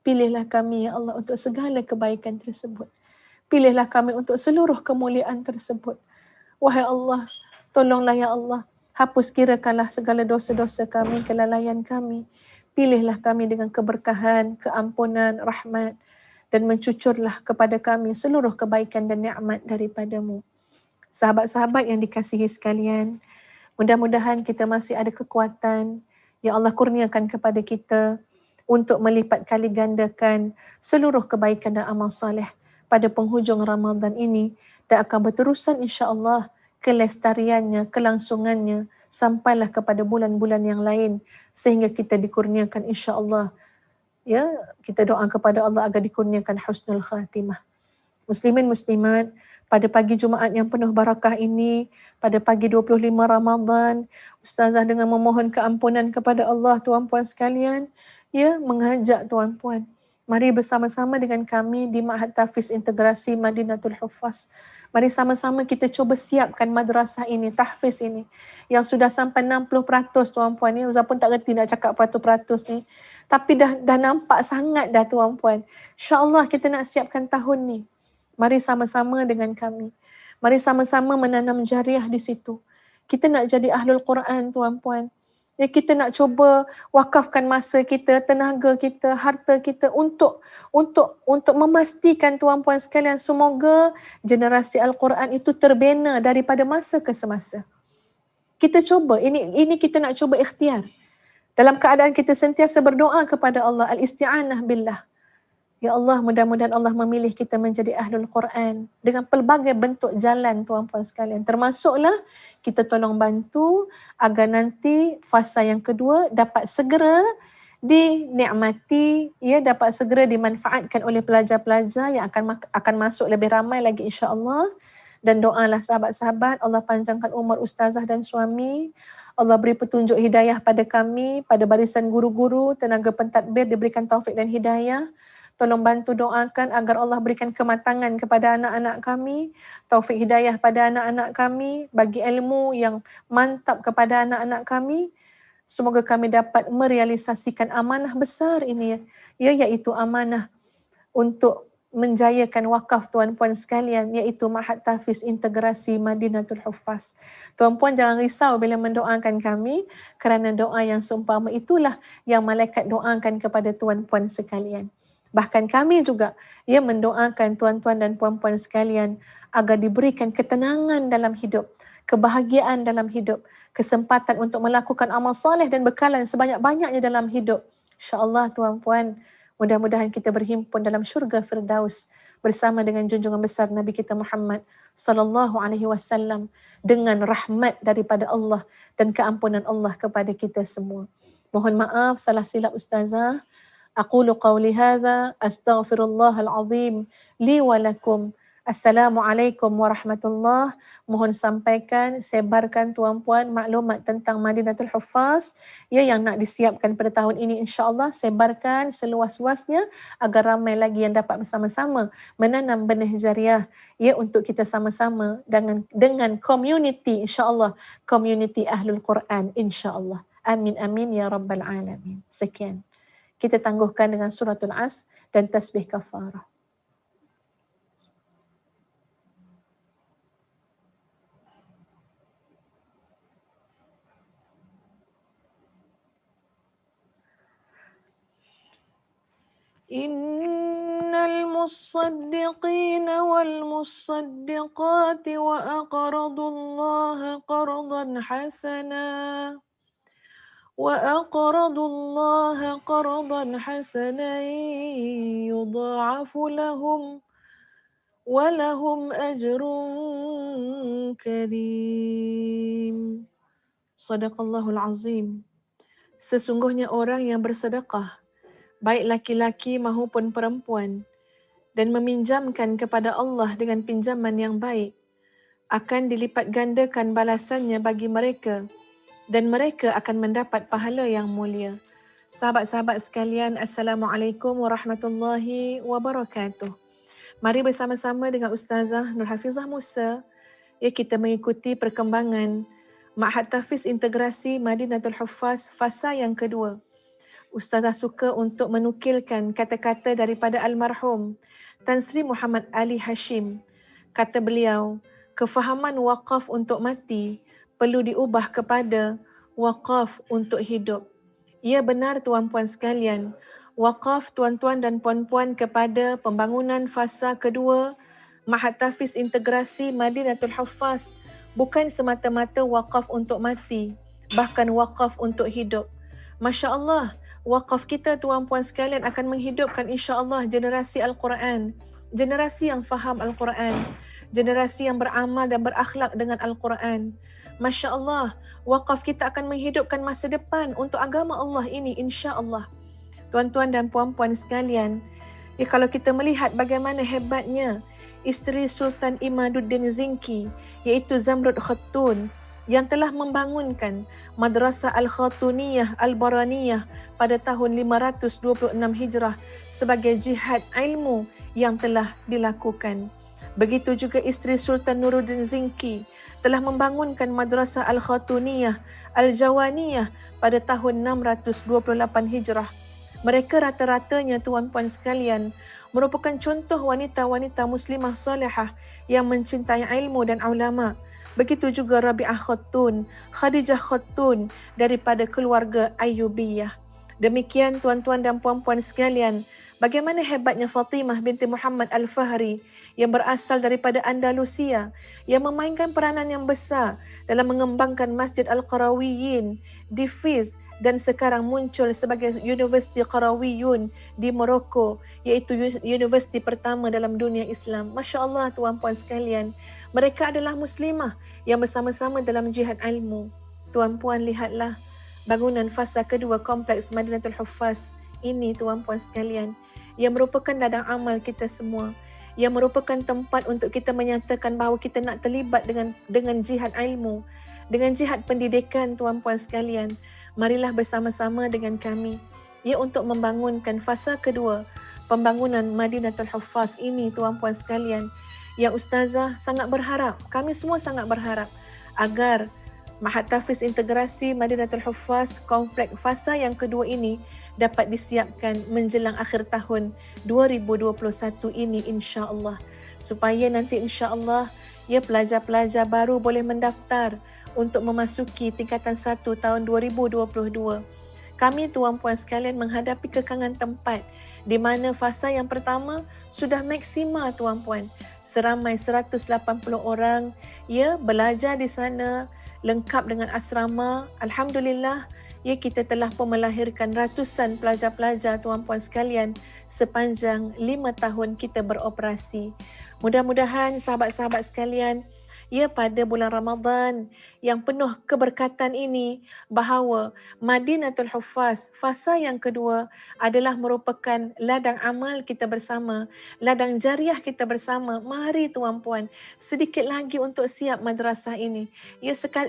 Pilihlah kami ya Allah untuk segala kebaikan tersebut. Pilihlah kami untuk seluruh kemuliaan tersebut. Wahai Allah, tolonglah ya Allah, hapus kirakanlah segala dosa-dosa kami, kelalaian kami. Pilihlah kami dengan keberkahan, keampunan, rahmat, dan mencucurlah kepada kami seluruh kebaikan dan nikmat daripadamu. Sahabat-sahabat yang dikasihi sekalian, mudah-mudahan kita masih ada kekuatan yang Allah kurniakan kepada kita untuk melipat kali gandakan seluruh kebaikan dan amal soleh pada penghujung Ramadan ini, dan akan berterusan insya-Allah kelestariannya, kelangsungannya sampailah kepada bulan-bulan yang lain sehingga kita dikurniakan insya-Allah. Ya, kita doa kepada Allah agar dikurniakan husnul khatimah. Muslimin muslimat, pada pagi Jumaat yang penuh barakah ini, pada pagi 25 Ramadan, Ustazah dengan memohon keampunan kepada Allah, tuan-puan sekalian, ya, mengajak tuan-puan, mari bersama-sama dengan kami di Ma'had Tahfiz Integrasi Madinatul Huffaz. Mari sama-sama kita cuba siapkan madrasah ini, tahfiz ini, yang sudah sampai 60% tuan-puan ni. Ustaz pun tak reti nak cakap peratus-peratus ni. Tapi dah nampak sangat dah tuan-puan. InsyaAllah kita nak siapkan tahun ni. Mari sama-sama dengan kami. Mari sama-sama menanam jariah di situ. Kita nak jadi ahlul Quran tuan-puan. Ya, kita nak cuba wakafkan masa kita, tenaga kita, harta kita untuk memastikan tuan-puan sekalian semoga generasi Al-Quran itu terbina daripada masa ke semasa. Kita cuba, ini kita nak cuba ikhtiar. Dalam keadaan kita sentiasa berdoa kepada Allah, al-isti'anah billah. Ya Allah, mudah-mudahan Allah memilih kita menjadi ahlul Quran dengan pelbagai bentuk jalan tuan-puan sekalian. Termasuklah kita tolong bantu agar nanti fasa yang kedua dapat segera dinikmati, ya, dapat segera dimanfaatkan oleh pelajar-pelajar yang akan masuk lebih ramai lagi insya-Allah. Dan doalah sahabat-sahabat, Allah panjangkan umur ustazah dan suami. Allah beri petunjuk hidayah pada kami, pada barisan guru-guru, tenaga pentadbir diberikan taufik dan hidayah. Tolong bantu doakan agar Allah berikan kematangan kepada anak-anak kami, taufik hidayah pada anak-anak kami, bagi ilmu yang mantap kepada anak-anak kami. Semoga kami dapat merealisasikan amanah besar ini, ya, iaitu amanah untuk menjayakan wakaf tuan-puan sekalian, iaitu Ma'had Tahfiz Integrasi Madinatul Huffaz. Tuan-puan jangan risau bila mendoakan kami, kerana doa yang seumpama itulah yang malaikat doakan kepada tuan-puan sekalian. Bahkan kami juga mendoakan tuan-tuan dan puan-puan sekalian agar diberikan ketenangan dalam hidup, kebahagiaan dalam hidup, kesempatan untuk melakukan amal soleh dan bekalan sebanyak-banyaknya dalam hidup. InsyaAllah tuan-puan, mudah-mudahan kita berhimpun dalam syurga Firdaus bersama dengan junjungan besar Nabi kita Muhammad sallallahu alaihi wasallam dengan rahmat daripada Allah dan keampunan Allah kepada kita semua. Mohon maaf salah silap ustazah. Aqulu qawli hadza astaghfirullahal azim li wa lakum. Assalamualaikum warahmatullahi. Mohon sampaikan, sebarkan tuan-puan maklumat tentang Madinatul Huffaz yang nak disiapkan pada tahun ini, insya-Allah sebarkan seluas-luasnya agar ramai lagi yang dapat bersama-sama menanam benih jariah untuk kita sama-sama dengan community, insya-Allah community Ahlul Quran, insya-Allah. Amin amin ya rabbal alamin. Sekian. Kita tangguhkan dengan suratul As dan tasbih kafarah. إن المصدقين والمصدقات وأقرضوا الله قرضا حسنا يضاعف لهم ولهم أجر كريم. Sadaqallahul azim. Sesungguhnya orang yang bersedekah, baik laki-laki maupun perempuan, dan meminjamkan kepada Allah dengan pinjaman yang baik, akan dilipat gandakan balasannya bagi mereka dan mereka akan mendapat pahala yang mulia. Sahabat-sahabat sekalian, Assalamualaikum warahmatullahi wabarakatuh. Mari bersama-sama dengan Ustazah Nur Hafizah Musa kita mengikuti perkembangan Ma'had Tahfiz Integrasi Madinatul Huffaz fasa yang kedua. Ustazah suka untuk menukilkan kata-kata daripada almarhum Tan Sri Muhammad Ali Hashim. Kata beliau, kefahaman wakaf untuk mati perlu diubah kepada wakaf untuk hidup. Ya benar tuan-puan sekalian, wakaf tuan-tuan dan puan-puan kepada pembangunan fasa kedua Ma'had Tahfiz Integrasi Madinatul Huffaz bukan semata-mata wakaf untuk mati, bahkan wakaf untuk hidup. Masya Allah, wakaf kita tuan-puan sekalian akan menghidupkan insya-Allah generasi Al-Quran, generasi yang faham Al-Quran, generasi yang beramal dan berakhlak dengan Al-Quran. Masya Allah, wakaf kita akan menghidupkan masa depan untuk agama Allah ini insya-Allah. Tuan-tuan dan puan-puan sekalian, kalau kita melihat bagaimana hebatnya isteri Sultan Imaduddin Zinki, iaitu Zamrud Khatun, yang telah membangunkan Madrasah Al-Khatuniyah Al-Baraniyah pada tahun 526 Hijrah sebagai jihad ilmu yang telah dilakukan. Begitu juga isteri Sultan Nuruddin Zinki telah membangunkan Madrasah Al-Khatuniyah Al-Jawaniyah pada tahun 628 Hijrah. Mereka rata-ratanya tuan-puan sekalian merupakan contoh wanita-wanita muslimah salihah yang mencintai ilmu dan ulama. Begitu juga Rabi'ah Khatun, Khadijah Khatun daripada keluarga Ayyubiyah. Demikian tuan-tuan dan puan-puan sekalian, bagaimana hebatnya Fatimah binti Muhammad Al-Fahri yang berasal daripada Andalusia, yang memainkan peranan yang besar dalam mengembangkan Masjid Al-Qarawiyyin di Fez dan sekarang muncul sebagai Universiti Qarawiyun di Morocco, iaitu universiti pertama dalam dunia Islam. Masya Allah tuan-puan sekalian, mereka adalah muslimah yang bersama-sama dalam jihad ilmu. Tuan-puan lihatlah bangunan fasa kedua kompleks Madinatul Huffaz ini tuan-puan sekalian, yang merupakan ladang amal kita semua, yang merupakan tempat untuk kita menyatakan bahawa kita nak terlibat dengan jihad ilmu, dengan jihad pendidikan tuan-puan sekalian. Marilah bersama-sama dengan kami untuk membangunkan fasa kedua pembangunan Madinatul Huffaz ini tuan-puan sekalian, yang ustazah sangat berharap, kami semua sangat berharap agar Mahat Tahfiz Integrasi Madinatul Huffaz Komplek Fasa yang kedua ini dapat disiapkan menjelang akhir tahun 2021 ini insya-Allah, supaya nanti insya-Allah pelajar-pelajar baru boleh mendaftar untuk memasuki tingkatan 1 tahun 2022. Kami tuan-puan sekalian menghadapi kekangan tempat di mana fasa yang pertama sudah maksima tuan-puan. Seramai 180 orang belajar di sana lengkap dengan asrama. Alhamdulillah, kita telah pun melahirkan ratusan pelajar-pelajar tuan-puan sekalian sepanjang 5 tahun kita beroperasi. Mudah-mudahan sahabat-sahabat sekalian, pada bulan Ramadan yang penuh keberkatan ini, bahawa Madinatul Huffaz fasa yang kedua adalah merupakan ladang amal kita bersama, ladang jariah kita bersama. Mari tuan-puan, sedikit lagi untuk siap madrasah ini.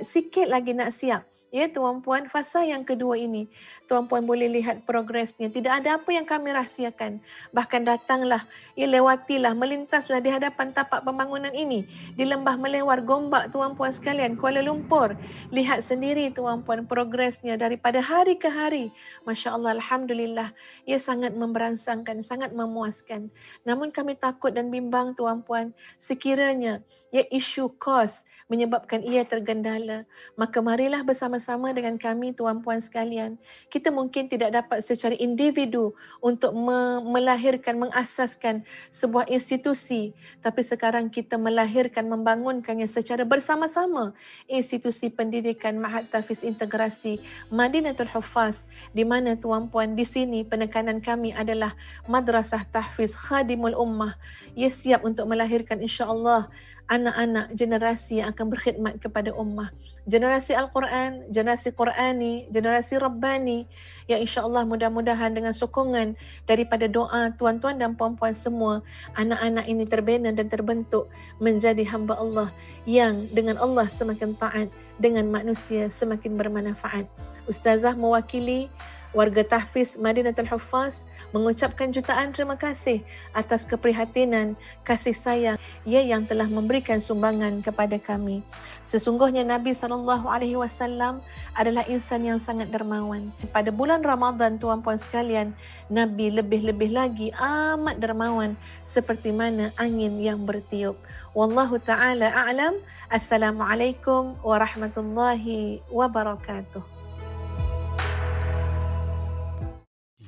Sikit lagi nak siap. Tuan-puan, fasa yang kedua ini, tuan-puan boleh lihat progresnya. Tidak ada apa yang kami rahsiakan. Bahkan datanglah, lewatilah, melintaslah di hadapan tapak pembangunan ini. Di Lembah Melewar, Gombak, tuan-puan sekalian, Kuala Lumpur. Lihat sendiri tuan-puan progresnya daripada hari ke hari. Masya Allah, Alhamdulillah. Ia sangat memberangsangkan, sangat memuaskan. Namun kami takut dan bimbang tuan-puan, sekiranya isu kos menyebabkan ia tergendala, maka marilah bersama-sama dengan kami tuan-puan sekalian. Kita mungkin tidak dapat secara individu untuk melahirkan, mengasaskan sebuah institusi, tapi sekarang kita melahirkan, membangunkannya secara bersama-sama. Institusi pendidikan Mahat Tahfiz Integrasi Madinatul Huffaz, di mana tuan-puan di sini penekanan kami adalah Madrasah Tahfiz Khadimul Ummah. Ia siap untuk melahirkan insya-Allah anak-anak generasi yang akan berkhidmat kepada ummah. Generasi Al-Quran, generasi Qurani, generasi Rabbani, yang insya-Allah mudah-mudahan dengan sokongan daripada doa tuan-tuan dan puan-puan semua, anak-anak ini terbina dan terbentuk menjadi hamba Allah yang dengan Allah semakin taat, dengan manusia semakin bermanfaat. Ustazah mewakili warga Tahfiz Madinatul Huffaz mengucapkan jutaan terima kasih atas keprihatinan, kasih sayang yang telah memberikan sumbangan kepada kami. Sesungguhnya Nabi SAW adalah insan yang sangat dermawan. Pada bulan Ramadan tuan-puan sekalian, Nabi lebih-lebih lagi amat dermawan seperti mana angin yang bertiup. Wallahu ta'ala a'lam. Assalamualaikum warahmatullahi wabarakatuh.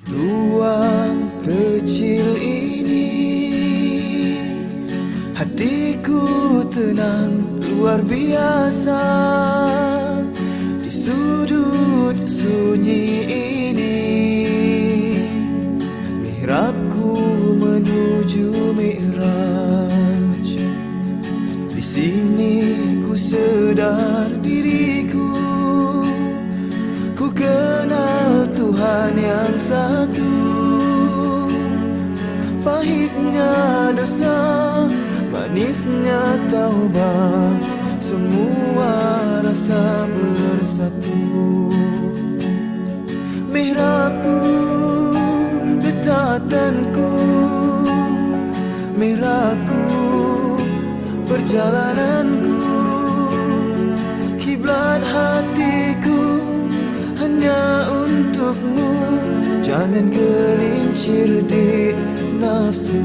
Ruang kecil ini, hatiku tenang luar biasa. Di sudut sunyi ini, mihrabku menuju mi'raj. Di sini ku sedar diriku, ku kenal Tuhan yang satu. Pahitnya dosa, manisnya taubat, semua rasa bersatu. Mihrabku, getatanku, mihrabku, perjalananku, kiblat hatiku hanya untukmu. Jangan gelincir di nafsu.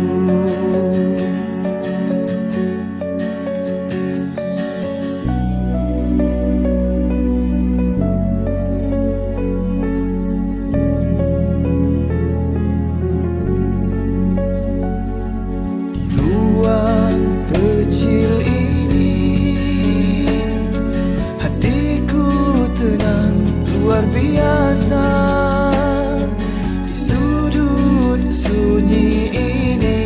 Di ruang kecil ini, hatiku tenang luar biasa. Di sudut sunyi ini,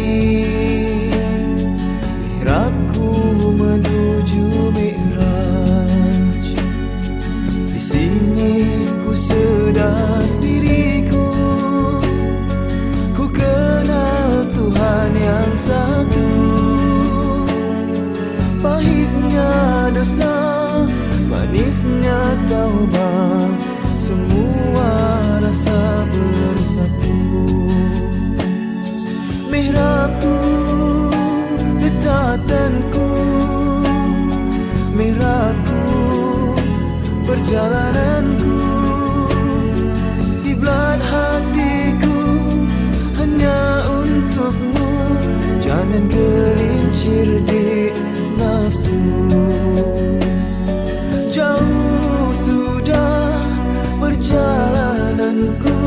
mihrabku menuju mi'raj. Di sini ku sedar diriku, ku kenal Tuhan yang satu. Pahitnya dosa, manisnya taubat, semua rasa bersatu. Mihrabku, getatanku, mihrabku, perjalananku, kiblat hatiku hanya untukmu. Jangan gelincir di nafsu. Jauh sudah perjalananku,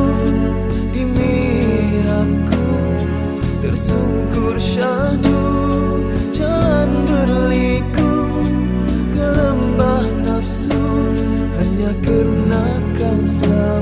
di mihrabku tersungkur syahdu. Jalan berliku ke lembah nafsu, hanya karena kau selalu